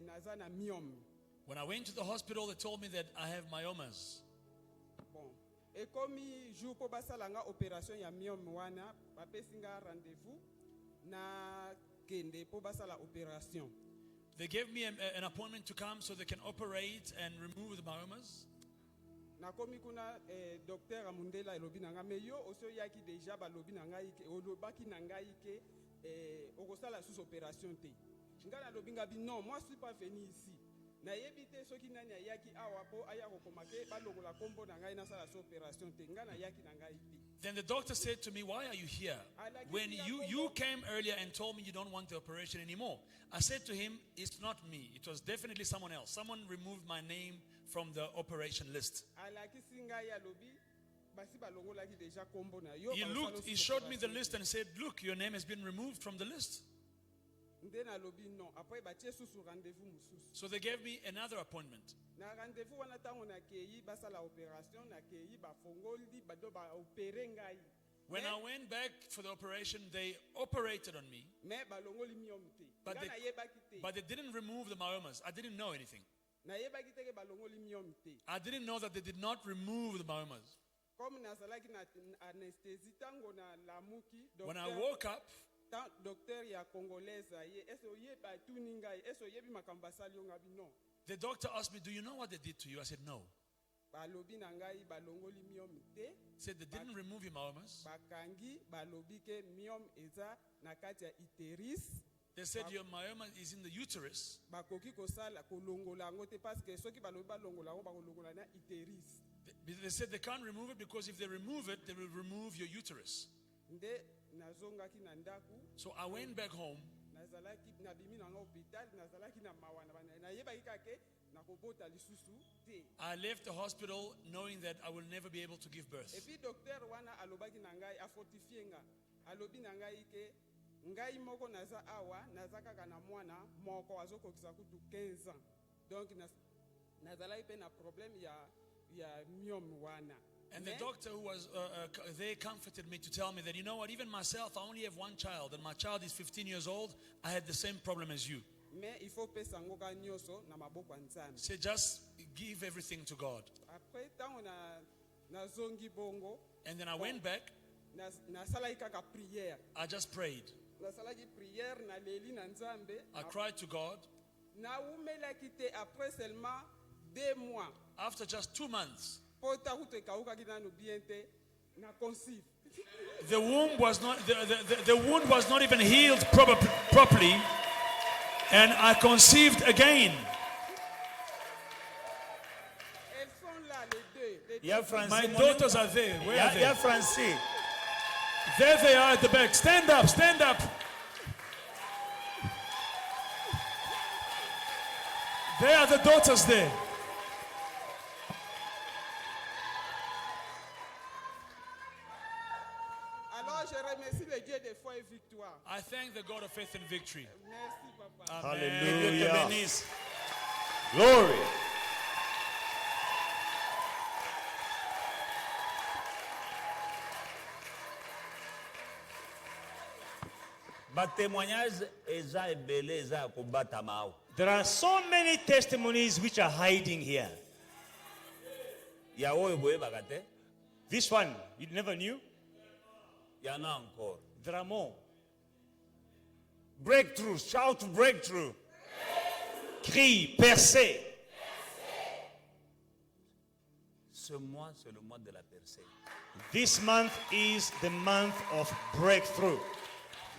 naza na myome. When I went to the hospital, they told me that I have myomas. Bon. Ekomi jour po basala nga opération ya myome wana, bapesi nga rendez-vous na kende po basala opération. They gave me an appointment to come so they can operate and remove the myomas. Nakomi kuna docteur Amundela elobi nanga me yo oso yaki déjà balobi nanga ike olobaki nanga ike okosala sous opération te. Nga na lobi nga bi non, moi je suis pas venu ici. Na yebite soki nani ayaki awa po aya kokomake balongola kombo na ngai na sala sous opération te. Nga na yaki na ngai te. Then the doctor said to me, "Why are you here? When you came earlier and told me you don't want the operation anymore." I said to him, "It's not me. It was definitely someone else. Someone removed my name from the operation list." Alaki singa ya lobi basi balongola ki déjà kombo na yo. He looked, he showed me the list and said, "Look, your name has been removed from the list." Ndena lobi non. Après batie susu rendez-vous mususu. So they gave me another appointment. Na rendez-vous wana tango na kei basala opération na kei bafongoli bado ba opérer ngai. When I went back for the operation, they operated on me, Me balongoli myome te. But Nga they- na yebaki te. but they didn't remove the myomas. I didn't know anything. Na yebaki te ke balongoli myome te. I didn't know that they did not remove the myomas. Comme nazalaki na anesthésie tango na lamuki When I woke up, docteur ya congolaise ye eso yeba tuni ngai eso yebi makambo basali yo ngabi non. the doctor asked me, "Do you know what they did to you?" I said, "No." Balobi na ngai balongoli myome te. He said, "They didn't remove your myomas." Bakangi balobi ke myome eza na kati ya utérus. They said your myoma is in the uterus. Bakoki kosala kolongola yango te parce que soki balobi balongola yango bakolongola na utérus. They said they can't remove it because if they remove it, they will remove your uterus. Nde nazongaki na ndaku So I went back home. nazalaki nabimi nanga hôpital nazalaki na mawana nayebaki kake nakobota lisusu te. I left the hospital knowing that I will never be able to give birth. Epi docteur wana alobaki na ngai afortifie nga alobi na ngai ke ngai moko naza awa naza kaka na mwana moko azokokisa kutu 15 ans donc nazalaki pe na problème ya myome wana And the doctor who was they comforted me to tell me that, you know what, even myself, I only have one child, and my child is 15 years old. I had the same problem as you. Mais il faut pesa ngoka nyonso na maboko ya Nzambe. Say, just give everything to God. Après tango na zongi bongo, And then I went back. na salaki kaka prière. I just prayed. Na salaki prière na leli na Nzambe. I cried to God. Na umelaki te après seulement 2 mois. After just 2 months, Pota kuto ekauka kinanu bien te na conceive. the womb was not the wound was not even healed properly, and I conceived again. Elles sont là les deux. Les Yeah, deux. Francis. My daughters are there. Where are Yeah, they? Francis. There they are at the back. Stand up, stand up. They are the daughters there. Alors je remercie le Dieu de foi et victoire. I thank the God of faith and victory. Merci papa. Amen. Que Dieu te Hallelujah. bénisse. Glory. batémoignage eza ebele eza ya kobatama awa. There are so many testimonies which are hiding here. Ya oyo boyebaka te. This one, you never knew? Ya na encore. There are more. Breakthrough, shout breakthrough. Crie, percée. Ce mois, c'est le mois de la percée. This month is the month of breakthrough.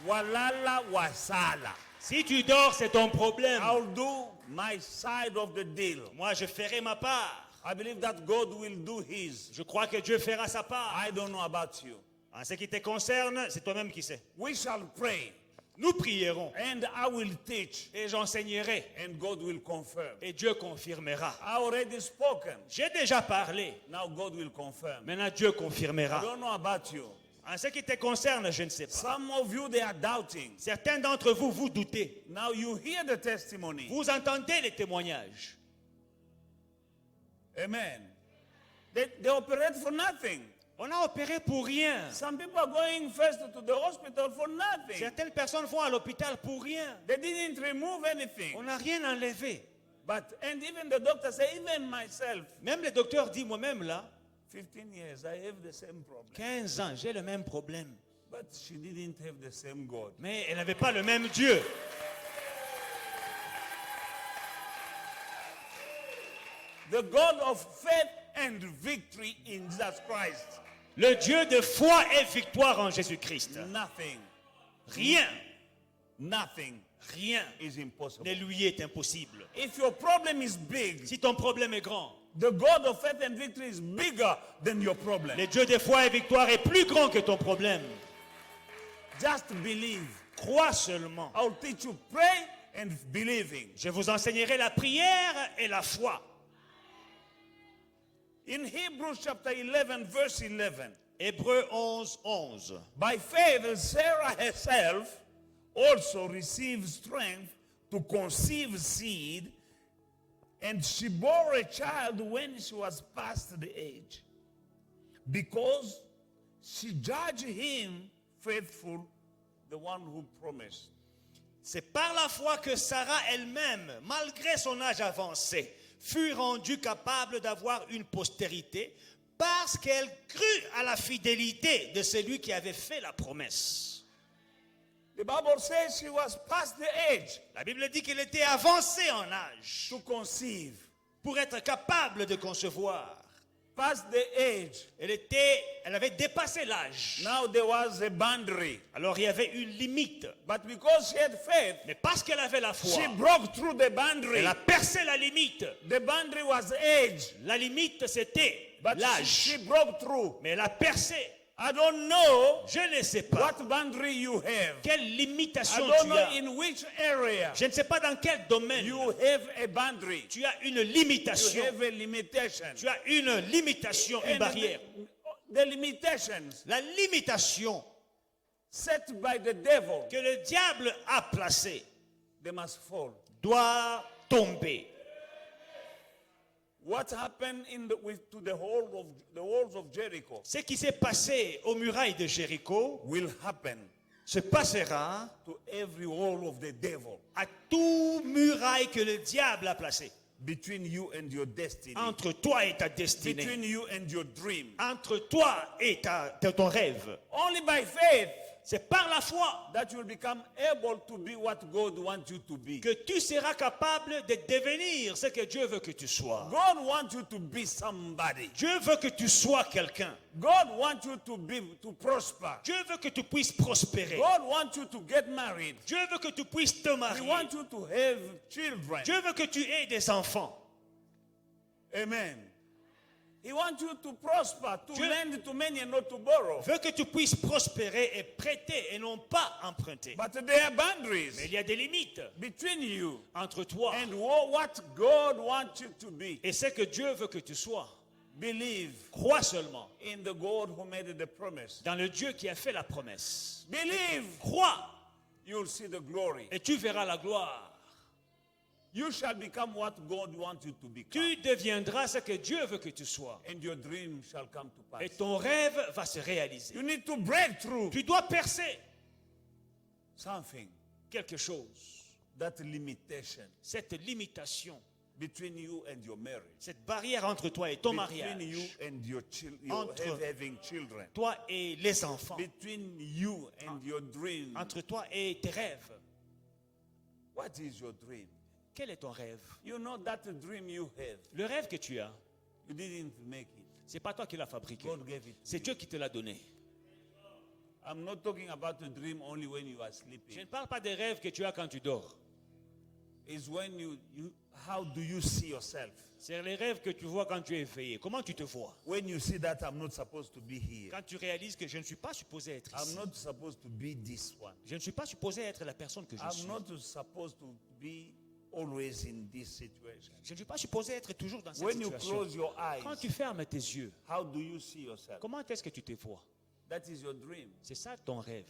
Walala wasala. Si tu dors, c'est ton problème. I'll do my side of the deal. Moi, je ferai ma part. I believe that God will do his. Je crois que Dieu fera sa part. I don't know about you. En ce qui te concerne, c'est toi-même qui sais. We shall pray Nous prierons and I will teach et j'enseignerai and God will confirm. et Dieu confirmera. I already spoken. J'ai déjà parlé. Now God will confirm. Maintenant, Dieu I confirmera. don't know about you. En ce qui te concerne, je ne sais pas. Some of you, they are doubting. Certains d'entre vous, vous doutez. Now you hear the testimony. Vous entendez les témoignages. Amen. They operate for nothing. On a opéré pour rien. Some people are going first to the hospital for nothing. Certaines personnes vont à l'hôpital pour rien. They didn't remove anything. On n'a rien enlevé. And even the doctor say, even myself, Même le docteur dit, moi-même là, 15 years, I have the same problem. 15 ans, j'ai le même problème. But she didn't have the same God. Mais elle n'avait pas le même Dieu. The God of faith and victory in Jesus Christ. Le Dieu de foi et victoire en Jésus-Christ. Nothing, Rien, nothing rien is impossible. ne lui est impossible. If your problem is big, Si ton problème est grand, the God of faith and victory is bigger than your problem. le Dieu de foi et victoire est plus grand que ton problème. Just believe. Crois seulement. I'll teach you pray and believing. Je vous enseignerai la prière et la foi. In Hebrews chapter 11, verse 11, Hébreux 11, 11. by faith Sarah herself also received strength to conceive seed, and she bore a child when she was past the age, because she judged him faithful, the one who promised. C'est par la foi que Sarah elle-même, malgré son âge avancé, fut rendue capable d'avoir une postérité parce qu'elle crut à la fidélité de celui qui avait fait la promesse. The Bible says she was past the age La Bible dit qu'elle était avancée en âge to conceive. pour être capable de concevoir. Past the age. Elle avait dépassé l'âge. Now there was a boundary. Alors il y avait une limite. But because she had faith, Mais parce qu'elle avait la foi, she broke through the boundary. elle a percé la limite. The boundary was age. La limite, c'était But l'âge. she broke through. Mais elle a percé. I don't know Je ne sais pas what boundary you have. quelle I limitation don't tu know as. in which area Je ne sais pas dans quel domaine you have a boundary. tu as une You limitation. have a limitation. Tu as une limitation, une And barrière. the limitations La limitation set by the devil, que le diable a placée they must fall. doit tomber. What happened to the walls of Jericho Ce qui s'est passé aux murailles de Jéricho will happen se passera to every wall of the devil à tout muraille que le diable a placé between you and your destiny, entre toi et ta destinée, between you and your dream. entre toi et ton rêve. Only by faith C'est par la foi that you will become able to be what God wants you to be. que tu seras capable de devenir ce que Dieu veut que tu sois. God wants you to be somebody. Dieu veut que tu sois quelqu'un. God wants you to prosper. Dieu veut que tu puisses prospérer. God wants you to get married. Dieu veut que tu puisses te He marier. wants you to have children. Dieu veut que tu aies des enfants. Amen. He wants you to prosper, to Dieu- lend to many and not to borrow. Veut que tu puisses prospérer et prêter et non pas emprunter. But there are Mais boundaries il y a des limites between you entre toi and what God wants you to be. et ce que Dieu veut que tu sois. Believe Crois seulement in the God who made the promise. dans le Dieu qui a fait la promesse. Believe, Crois you'll see the glory. et tu verras la gloire. You shall become what God wants you to become. Tu deviendras ce que Dieu veut que tu sois. And your dream shall come to pass. Et ton rêve va se réaliser. You need to break through Tu dois percer something, quelque chose. that limitation Cette limitation, between you and your marriage. cette barrière entre toi et ton Between you mariage, and your Entre- having children. toi et les enfants, Between you and your dream. entre toi et tes rêves. What is your dream? Quel est ton rêve? You know that dream you have. Le rêve que tu as, You didn't make it. c'est pas toi qui l'as fabriqué. God gave it to C'est you. Dieu qui te l'a donné. I'm not talking about a dream only when you are Je sleeping. ne parle pas des rêves que tu as quand tu dors. It's when how do you see yourself? C'est les rêves que tu vois quand tu es éveillé. Comment tu te vois? When you see that I'm not supposed to be here. Quand tu réalises que je ne suis pas supposé être I'm ici. not supposed to be this one. Je ne suis pas supposé être la personne que je I'm suis. not supposed to be always in this situation. Je ne suis pas supposé être toujours dans cette When you situation. close your Quand eyes, tu fermes tes yeux, how do you see yourself? comment est-ce que tu te vois? That is your dream. C'est ça ton rêve.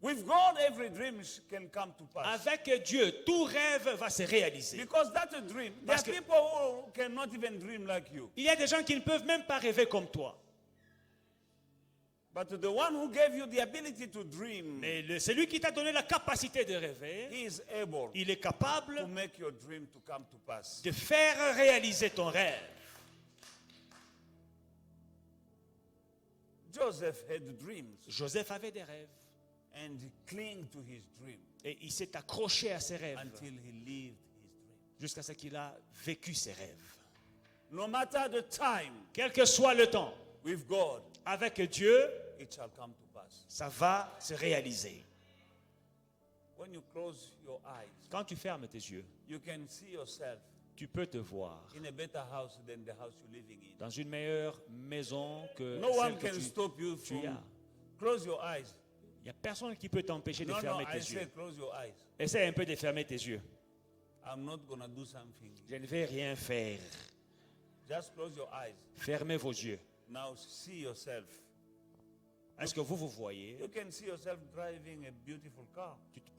With God, every dream can come to pass. Avec Dieu, tout rêve va se réaliser. Because that's a dream. There Parce are que- people who cannot even dream like you. Il y a des gens qui ne peuvent même pas rêver comme toi. But the one who gave you the ability to dream, Mais celui qui t'a donné la capacité de rêver, he is able il est capable to make your dream to come to pass. de faire réaliser ton rêve. Joseph had dreams Joseph avait des rêves and he clung to his dream et il s'est accroché à ses rêves until he lived his dream. jusqu'à ce qu'il a vécu ses rêves. No matter the time, Quel que soit le temps, with God, avec Dieu, it shall come to pass. ça va se réaliser. When you close your eyes, Quand tu fermes tes yeux, you can see yourself tu peux te voir in a better house than the house you're living in. dans une meilleure maison que No one celle que can tu... stop you tu from as. close your eyes. Il n'y a personne qui peut t'empêcher de No, fermer I tes say yeux. close your eyes. Essaie un peu de fermer tes yeux. I'm not gonna do something. Je ne vais rien faire. Just close your eyes. Fermez vos yeux. Now see yourself. Est-ce que vous voyez? You can see yourself driving a beautiful car.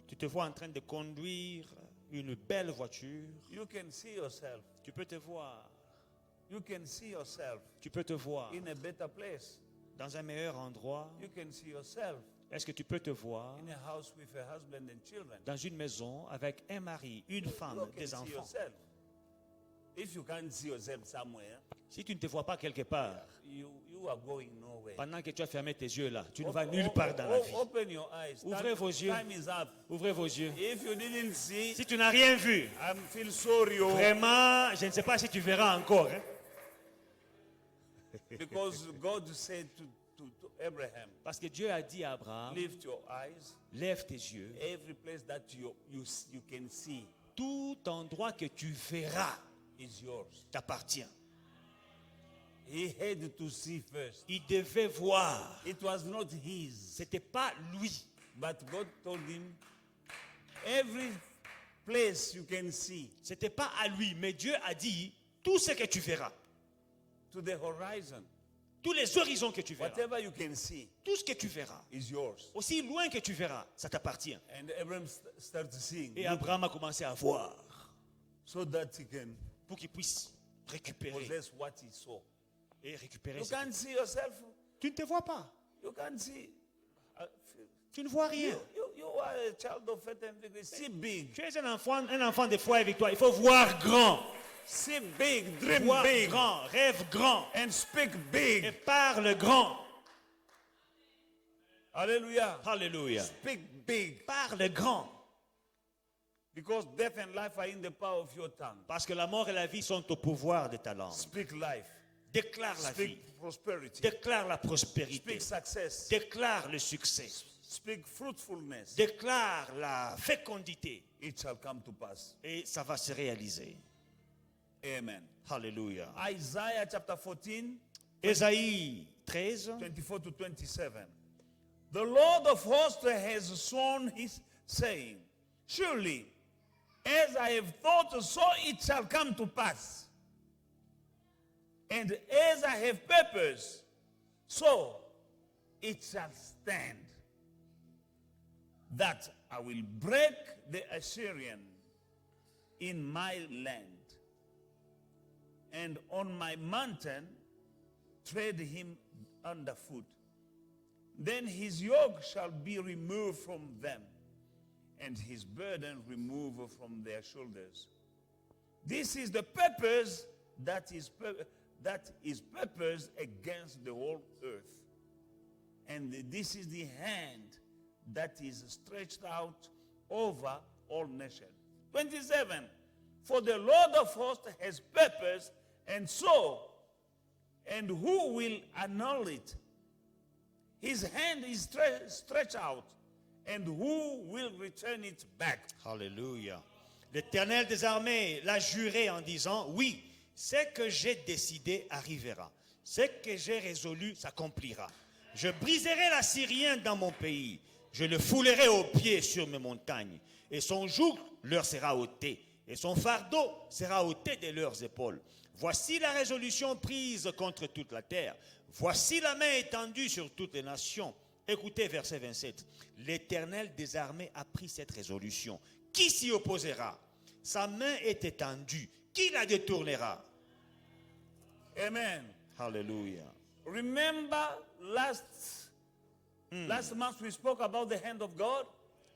Tu te vois en train de conduire une belle voiture. You can see yourself. Tu peux te voir. You can see yourself Tu peux te voir in a better place. dans un meilleur endroit. You can see yourself Est-ce que tu peux te voir in a house with a husband and children. dans une maison avec un mari, une femme, You can des see enfants? yourself. If you can't see yourself somewhere, Si tu ne te vois pas quelque part, you are going nowhere. pendant que tu as fermé tes yeux là, tu ne vas nulle part dans la vie. Open your eyes. Ouvrez vos yeux. Time is up. Ouvrez vos yeux. If you didn't see, Si tu n'as rien vu, I feel sorry. vraiment, je ne sais pas si tu verras encore. Hein. Because God said to Abraham, Parce que Dieu a dit à Abraham, lift your eyes. lève tes yeux. Every place that you can see Tout endroit que tu verras is yours. t'appartient. He had to see first. Il devait voir. It was not his. C'était pas lui. But God told him, every place you can see, C'était pas à lui. Mais Dieu a dit, tout ce que tu verras, to the horizon, tous les horizons que tu verras, whatever you can see tout ce que tu verras, is yours. aussi loin que tu verras, ça t'appartient. And Abraham started seeing Et Abraham a commencé à voir. so that he can pour qu'il puisse récupérer possess what he saw. et récupérer. You ce- can't see yourself. Tu ne te vois pas. You can't see. Tu ne vois rien. You are a child of faith and victory. See big. Tu es un enfant de foi et victoire. Il faut voir grand. See big. Dream Voir big. grand. Rêve grand. And speak Et big. parle grand. Hallelujah. Alléluia. Speak big. Parle grand. Because death and life are in the power of your tongue. Parce que la mort et la vie sont au pouvoir de ta langue. Speak life. Déclare la vie. Speak prosperity. Déclare la prospérité. Speak success. Déclare le succès. Speak fruitfulness. Déclare la fécondité. It shall come to pass. Et ça va se réaliser. Amen. Alléluia. Isaiah chapter 14, Ésaïe 13, 24 to 27. The Lord of hosts has sworn his saying, surely, as I have thought, so it shall come to pass. And as I have purposed, so it shall stand. That I will break the Assyrian in my land, and on my mountain tread him underfoot. Then his yoke shall be removed from them, and his burden removed from their shoulders. This is the purpose that is purposed against the whole earth. And this is the hand that is stretched out over all nations. 27. For the Lord of hosts has purpose, and so, and who will annul it? His hand is stretched out, and who will return it back? Alléluia. L'Éternel des armées l'a juré en disant, oui, ce que j'ai décidé arrivera. Ce que j'ai résolu s'accomplira. Je briserai l'Assyrien dans mon pays. Je le foulerai aux pieds sur mes montagnes. Et son joug leur sera ôté. Et son fardeau sera ôté de leurs épaules. Voici la résolution prise contre toute la terre. Voici la main étendue sur toutes les nations. Écoutez verset 27. L'Éternel des armées a pris cette résolution. Qui s'y opposera? Sa main est étendue. Qui la détournera? Amen. Alléluia. Remember last month we spoke about the hand of God.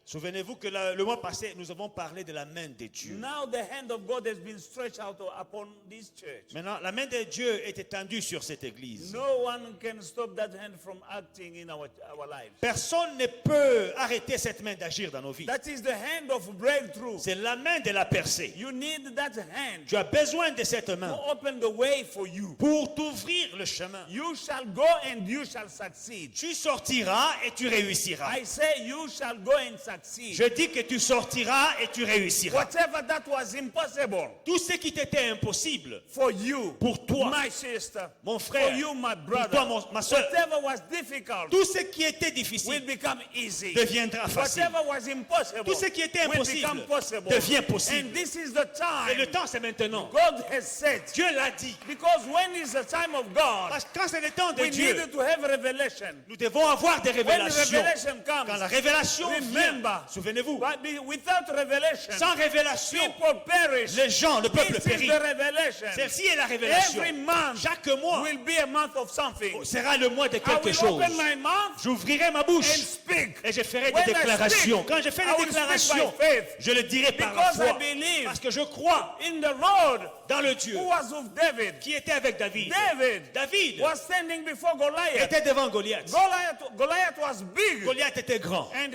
Souvenez-vous que le mois passé, nous avons parlé de la main de Dieu. Now the hand of God has been stretched out upon this church. Maintenant, la main de Dieu est étendue sur cette église. No one can stop that hand from acting in our lives. Personne ne peut arrêter cette main d'agir dans nos vies. That is the hand of breakthrough. C'est la main de la percée. You need that hand Tu as besoin de cette to main open the way for you. pour t'ouvrir le chemin. You shall go and you shall succeed. Tu sortiras et tu réussiras. I say you shall go and succeed. Je dis que tu sortiras et tu réussiras. Whatever that was impossible Tout ce qui t'était impossible for you, pour toi, my sister, mon for frère, you, my pour brother, toi, ma soeur, whatever was difficult tout ce qui était will difficile become easy. deviendra facile. Whatever was impossible Tout ce qui était will impossible become possible. devient possible. And this is the Et time le temps, c'est maintenant. God has said. Dieu l'a dit. Because when is the time of God, Parce que quand c'est le temps de we Dieu, need to have revelation. nous devons avoir des When the révélations. revelation comes, Quand la révélation vient, remember, souvenez-vous, without revelation, sans révélation, people perish. les gens, le peuple This is périt. the revelation. Celle-ci est la révélation. Every month Chaque mois will be a month of something. sera le mois de I quelque will chose. open my mouth J'ouvrirai ma and bouche speak. et je ferai When des I déclarations. speak, Quand je fais I des will speak déclarations, by faith. je le dirai par la Because I foi. believe Parce que je crois in the Lord dans le Dieu who was with David. qui était avec David. David Was standing before Goliath. était devant Goliath. Goliath was big Goliath était grand and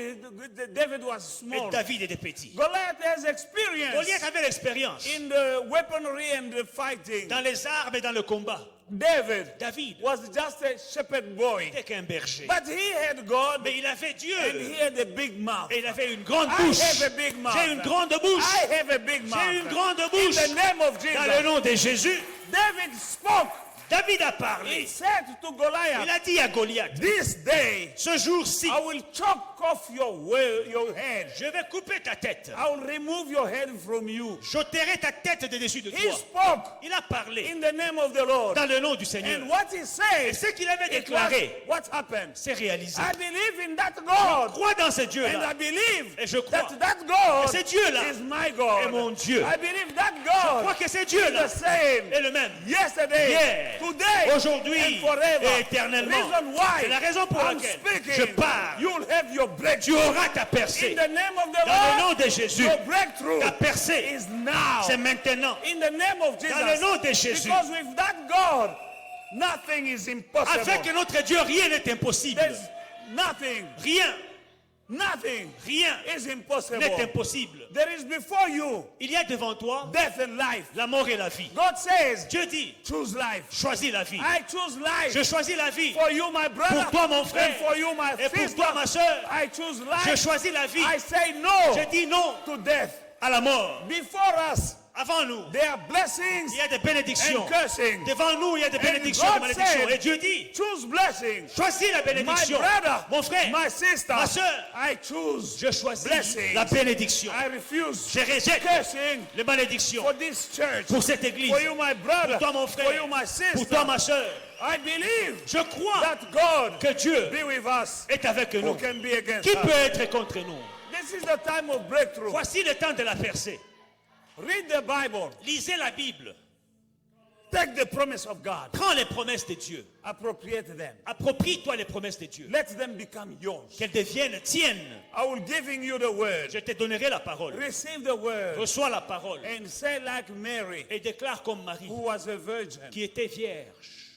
David was et small. David était petit. Goliath has experience Goliath avait l'expérience in the weaponry and the fighting. dans les armes et dans le combat. David was just a shepherd boy. N'était qu'un berger. But he had God Mais il avait Dieu and he had a big mouth. et il avait une grande I bouche. have a big mouth. J'ai une grande bouche. I have a big mouth. J'ai une grande In bouche. the name of Dans le Jesus. nom de Jésus, David spoke. David a He parlé. said to Il Goliath, a dit à Goliath, this day ce jour-ci, I will choke off your head. Je vais couper ta tête. I will remove your head from you. J'ôterai ta tête de dessus de He toi. spoke Il a parlé in the name of the Lord. dans le nom du Seigneur. And what he Et said, ce qu'il avait it déclaré, was what happened. c'est réalisé. I believe in that God. Crois dans ce And I Dieu-là. believe Et je crois that that God que ce Dieu-là is my God. est mon Dieu. I believe that Je crois God que ce is Dieu-là the same est le même. yesterday, Hier, today, aujourd'hui and forever. et éternellement. Reason why C'est la raison pour I'm laquelle speaking. je parle. You'll have your Tu breakthrough. auras ta In percée. the name of the Dans le nom Lord, de Jésus, your breakthrough ta percée, is now. c'est maintenant. In the name of Jesus. Dans le nom de Jésus. Because with that God, nothing is impossible. Avec notre Dieu, rien n'est impossible. There's nothing, Rien rien is impossible. n'est impossible. There is before you Il y a devant toi death and life. la mort et la vie. God says, Dieu dit, choose life. choisis la vie. I choose life. Je choisis la vie. For you, my brother. Pour toi, mon frère. And for you, my Et pour sister. toi, ma soeur, I choose je life. choisis la vie. I say no Je dis non to death. à la mort. Before us, Avant nous, there are blessings il y a des bénédictions. and cursings. Devant nous, il y a des bénédictions et God des malédictions. said, Et Dieu dit, choose blessings. choisis la My bénédiction. brother, Mon frère, my sister, ma soeur, I choose je choisis blessings. la bénédiction. I refuse Je rejette cursing les malédictions for this church. pour cette église. For you, my brother. Pour toi, mon For frère. you, my sister. Pour toi, ma soeur. I believe Je crois that God que Dieu be with us. est avec Who nous. can be against Qui us? peut être contre nous? This is the time of breakthrough. Voici le temps de la percée. Read the Bible. Lisez la Bible. Take the promise of God. Prends les promesses de Dieu. Appropriate them. Approprie-toi les promesses de Dieu. Let them become yours. Qu'elles deviennent tiennes. I will giving you the word. Je te donnerai la parole. Receive the word Reçois la parole. and say like Mary, Et déclare comme Marie, who was a virgin, qui était vierge.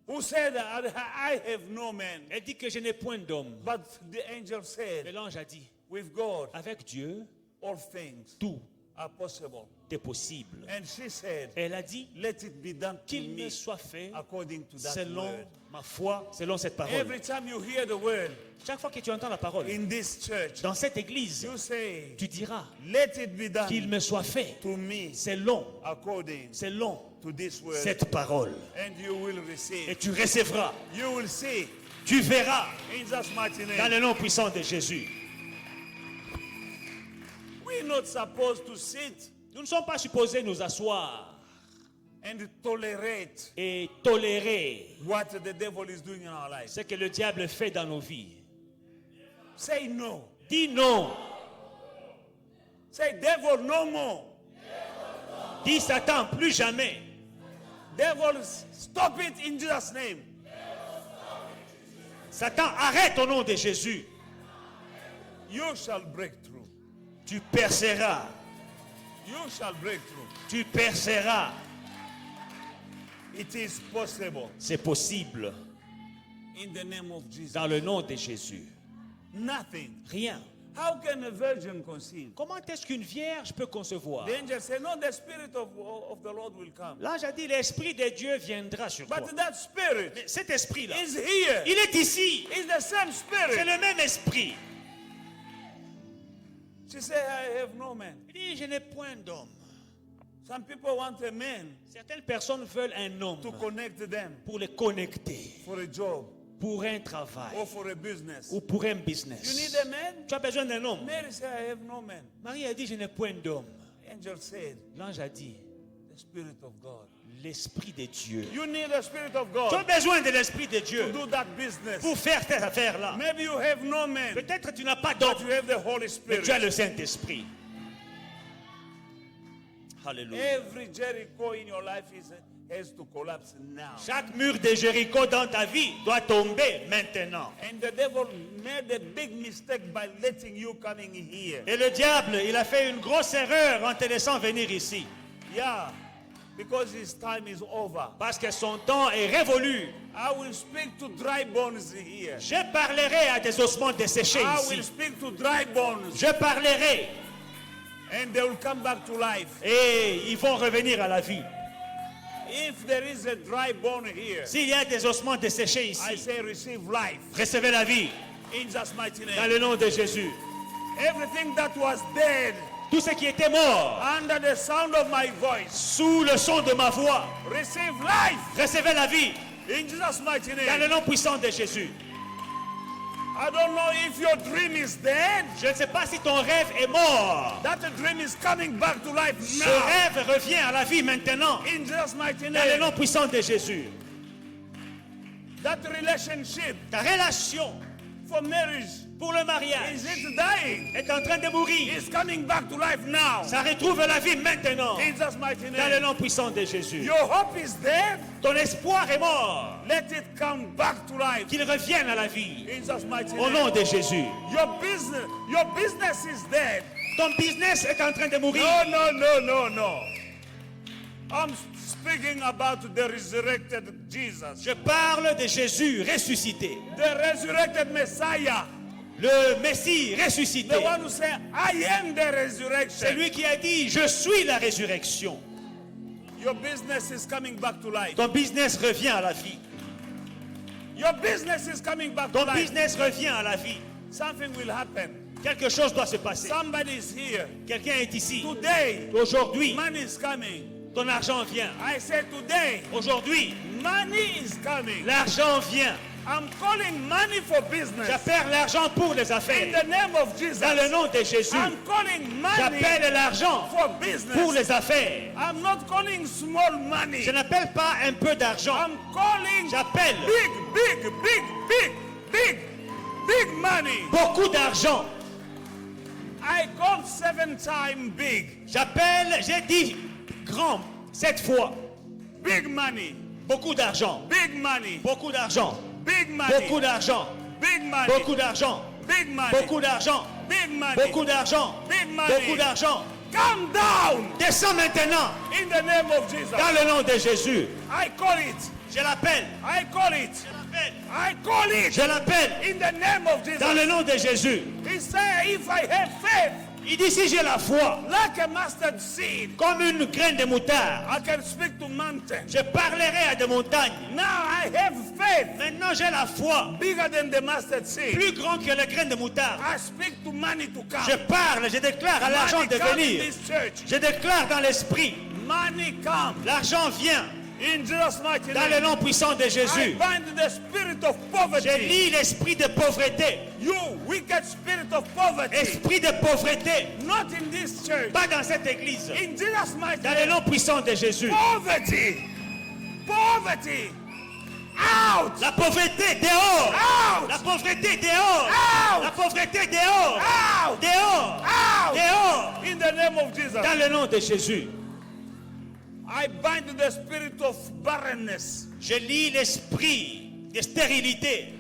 who said, I have no man. Elle dit que je n'ai point d'homme. But the angel Mais said, l'ange a dit, with God, avec Dieu, all things tout are possible. est possible. And she said, Elle a dit let it be done to qu'il me me soit fait according to that selon word. ma foi, selon cette parole. Every time you hear the word Chaque fois que tu entends la parole, in this church, dans cette église, you say, tu diras let it be qu'il done me soit fait to me selon according to this word. cette parole. And you will Et receive. tu recevras, You will see tu verras in Jesus' mighty dans name. le nom puissant de Jésus. We're not supposed to sit Nous ne sommes pas supposés nous asseoir and tolerate et tolérer what the devil is doing in our lives. ce que le diable fait dans nos vies. Say no. Dis non. Say, devil, no more. Dis Satan, plus jamais. Devil, stop it in Jesus' name. Satan, arrête au nom de Jésus. You shall break through. Tu perceras. You shall break through. Tu perceras. It is possible C'est possible in the name of Jesus. dans le nom de Jésus. Nothing. Rien. How can a virgin conceive? Comment est-ce qu'une vierge peut concevoir? The angel said, no, the spirit of the Lord will come. L'ange a dit, l'Esprit de Dieu viendra sur toi. But that spirit Mais cet esprit-là, is here. il est ici. It's the same C'est spirit. le même esprit. She said, I have no man. Il dit, je n'ai point d'homme. Some people want a man Certaines personnes veulent un homme to connect them pour les connecter, for a job pour un travail or for a business. ou pour un You business. need a man? Tu as besoin d'un homme. Mary said, I have no man. Marie a dit, je n'ai point d'homme. Angel said, L'ange a dit, the spirit of God. l'Esprit de Dieu. You need the spirit of Tu as God besoin de l'Esprit de to Dieu do that business. pour faire cette affaire-là. Maybe you have no man, Peut-être tu n'as pas but d'homme, you have the Holy mais tu as Spirit. le Saint-Esprit. Alléluia. Every Jericho in your life has to collapse now. Chaque mur de Jéricho dans ta vie doit tomber maintenant. And the devil made a big mistake by letting you coming here. Et le diable, il a fait une grosse erreur en te laissant venir ici. Yeah, because his time is over. Parce que son temps est révolu. I will speak to dry bones here. Je parlerai à des ossements desséchés I will ici. speak to dry bones, Je parlerai and they will come back to life. et ils vont revenir à la vie. If there is a dry bone here, S'il y a des ossements desséchés I ici, say receive life recevez la vie in Jesus' mighty dans name. le nom de Jésus. Everything that was dead Tout ce qui était mort under the sound of my voice, sous le son de ma voix, receive life recevez la vie in Jesus' mighty dans le name. nom puissant de Jésus. I don't know if your dream is dead. Je ne sais pas si ton rêve est mort. That dream is coming back to life Ce now. rêve revient à la vie maintenant. In Jesus' mighty Dans le name. nom puissant de Jésus. That relationship Ta relation for marriage, pour le mariage is it dying? est en train de mourir. It's coming back to life now. Ça retrouve la vie maintenant. In Jesus' mighty Dans le name. nom puissant de Jésus. Your hope is dead. Ton espoir est mort. Let it come back to life. Qu'il revienne à la vie. In Jesus' mighty Au nom name. de Jésus. Your business is dead. Ton business est en train de mourir. No. I'm speaking about the resurrected Jesus. Je parle de Jésus ressuscité. The resurrected Messiah. Le Messie ressuscité. The one who said, I am the C'est resurrection. lui qui a dit, je suis la résurrection. Your business is coming back to life. Ton business revient à la vie. Your business is coming back to Ton life. business revient à la vie. Something will happen. Quelque chose doit se passer. Somebody is here. Quelqu'un est ici. Today, Aujourd'hui, money is coming. ton argent vient. I said today, Aujourd'hui, money is coming. l'argent vient. I'm calling money for business. J'appelle l'argent pour les In affaires. the name of Jesus. Dans le nom de Jésus. I'm calling money J'appelle l'argent for business. pour les affaires. I'm not calling small money. Je n'appelle pas un peu d'argent. I'm calling J'appelle big money. beaucoup d'argent. I called 7 times big. J'appelle, j'ai dit grand 7 fois. Big money. Beaucoup d'argent. Big money. Beaucoup d'argent. Big money. Beaucoup d'argent. Big money. Beaucoup d'argent. Big money. Beaucoup d'argent. Big money. Beaucoup d'argent. Big money. Beaucoup d'argent. Come down Descends maintenant in the name of Jesus. dans le nom de Jésus. I call it. Je l'appelle. I call it. I call it Je l'appelle in the name of Jesus. dans le nom de Jésus. He said, if I have faith Il dit si j'ai la foi like a mustard seed, comme une graine de moutarde, I can speak to mountains. je parlerai à des montagnes. Now I have faith Maintenant j'ai la foi bigger than the mustard seed. plus grande que la graine de moutarde. I speak to money to come. Je parle, je déclare à l'argent Money de come in venir. this church. Je déclare dans l'esprit, Money come l'argent vient in Jesus' mighty dans le name. nom puissant de I Jésus. bind the spirit of Je poverty. lis l'esprit de pauvreté. You wicked spirit of poverty. Esprit de pauvreté, Not in this church. pas dans cette église. In Jesus' mighty Dans le name. nom puissant de Jésus. Poverty. Poverty. Out. La pauvreté dehors. Out. La pauvreté dehors. Out. La pauvreté dehors. Out. Dehors. Out. Dehors. In the name of Jesus. Dans le nom de Jésus. I bind the spirit of barrenness. Je lis l'esprit de stérilité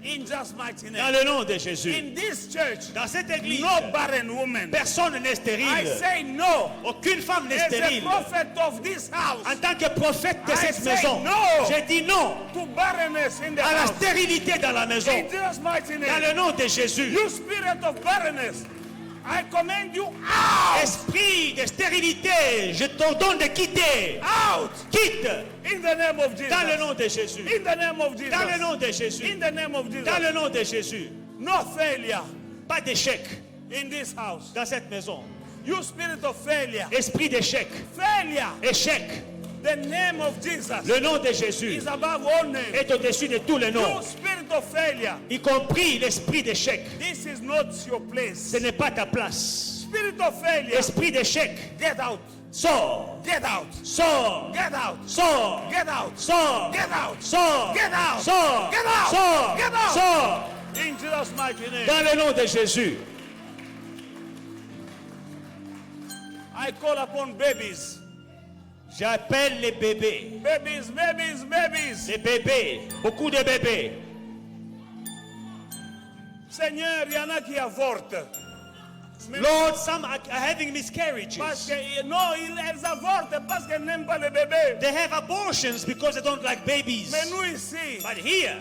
In Jesus' mighty dans name. le nom de Jésus. In this church, Dans cette église, no barren woman. personne n'est I stérile. say no. Aucune femme n'est As a stérile. prophet of this house, En tant que prophète de I cette say maison, no. j'ai dit non to barrenness in the à la house. stérilité dans la maison. In Jesus' mighty Dans name. le nom de Jésus. You spirit of barrenness, I command you out. Esprit de stérilité, je t'ordonne de quitter. Out. Quitte In the name of Jesus. dans le nom de Jésus. In the name of Jesus. Dans le nom de Jésus. In the name of Jesus. Dans le nom de Jésus. No failure Pas d'échec in this house. dans cette maison. You spirit of failure. Esprit d'échec. Failure. Échec. The name of Jesus Le nom de Jésus is above all names. est au-dessus de tous les noms, You spirit of failure. y compris l'esprit d'échec. This is not your place. Ce n'est pas ta place. Spirit of failure. Esprit d'échec, Get out. sors, Get out. sors, Get out. sors, Get out. sors, Get out. sors, Get out. sors, Get out. sors, Get out. sors, In Jesus' mighty name. dans le nom de Jésus. I call upon babies. J'appelle les bébés, Babies, babies, babies. les bébés, beaucoup de bébés. Seigneur, il y en a qui avortent. Mais- Lord, some are having miscarriages. Parce que, non, elles avortent parce qu'elles n'aiment pas les bébés. They have abortions because they don't like babies. Mais nous ici, But here,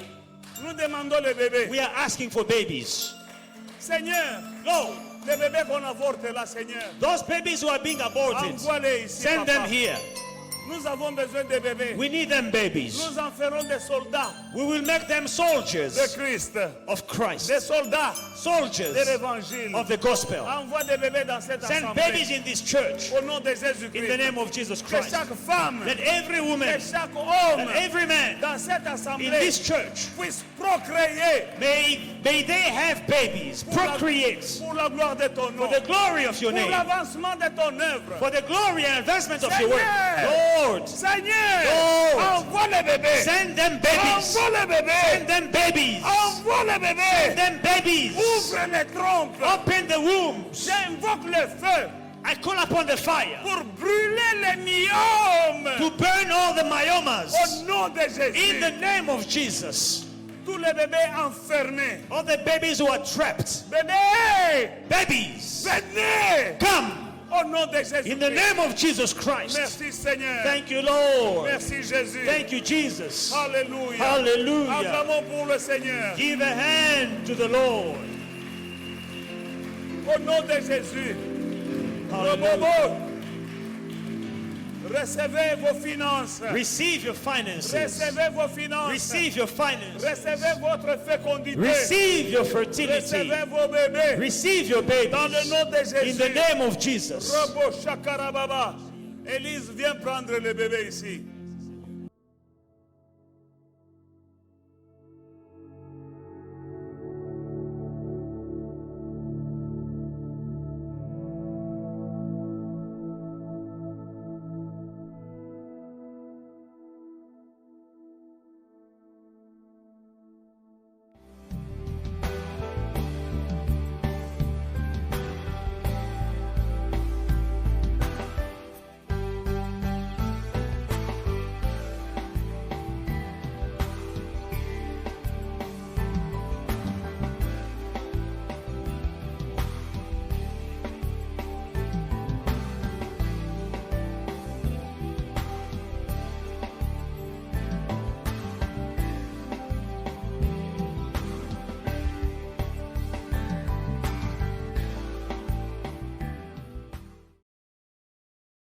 nous demandons les bébés. we are asking for babies. Seigneur, Lord, les bébés qu'on avorte là, Seigneur, those babies who are being aborted, envoie-les ici, send papa. them here. Nous avons besoin de bébés. We need them babies. Nous en ferons des soldats We will make them soldiers de Christ. of Christ. Des soldats de Soldiers l'évangile. of the gospel. Envoie des bébés dans cette Send assemblée. babies in this church Au nom de in the Jésus-Christ. name of Jesus Que Christ. chaque femme, That every que woman chaque homme and every man dans cette in assemblée this church, puisse procréer may they have babies, procreate pour la gloire de ton for nom. the glory of your Pour name, l'avancement de ton œuvre. for the glory and advancement of your work. Seigneur, Lord, Seigneur, Lord, envoie les bébés. send them babies. Envoie les bébés. Send them babies. Envoie les Send bébés. them babies. Ouvre les trompes. Open the wombs. J'invoque le feu I call upon the fire pour brûler les myomes. to burn all the myomas Au nom de in the Jésus. name of Jesus. Tous les bébés enfermés. All the babies who are trapped. Bébés, Babies, venez. come Au nom de Jésus. in the name of Jesus Christ. Merci Seigneur. Thank you, Lord. Merci Jésus. Thank you, Jesus. Alléluia. Hallelujah. Acclamons pour le Seigneur. Give a hand to the Lord. Au nom de Jésus. Hallelujah. Robobo. Recevez vos finances. Receive your finances. Recevez vos finances. Receive your finances. Recevez votre fécondité. Receive your fertility. Recevez vos bébés. Receive your Dans le babies. nom de Jésus. In the name of Jesus. Robo Shakarababa. Élise, viens prendre le bébé ici.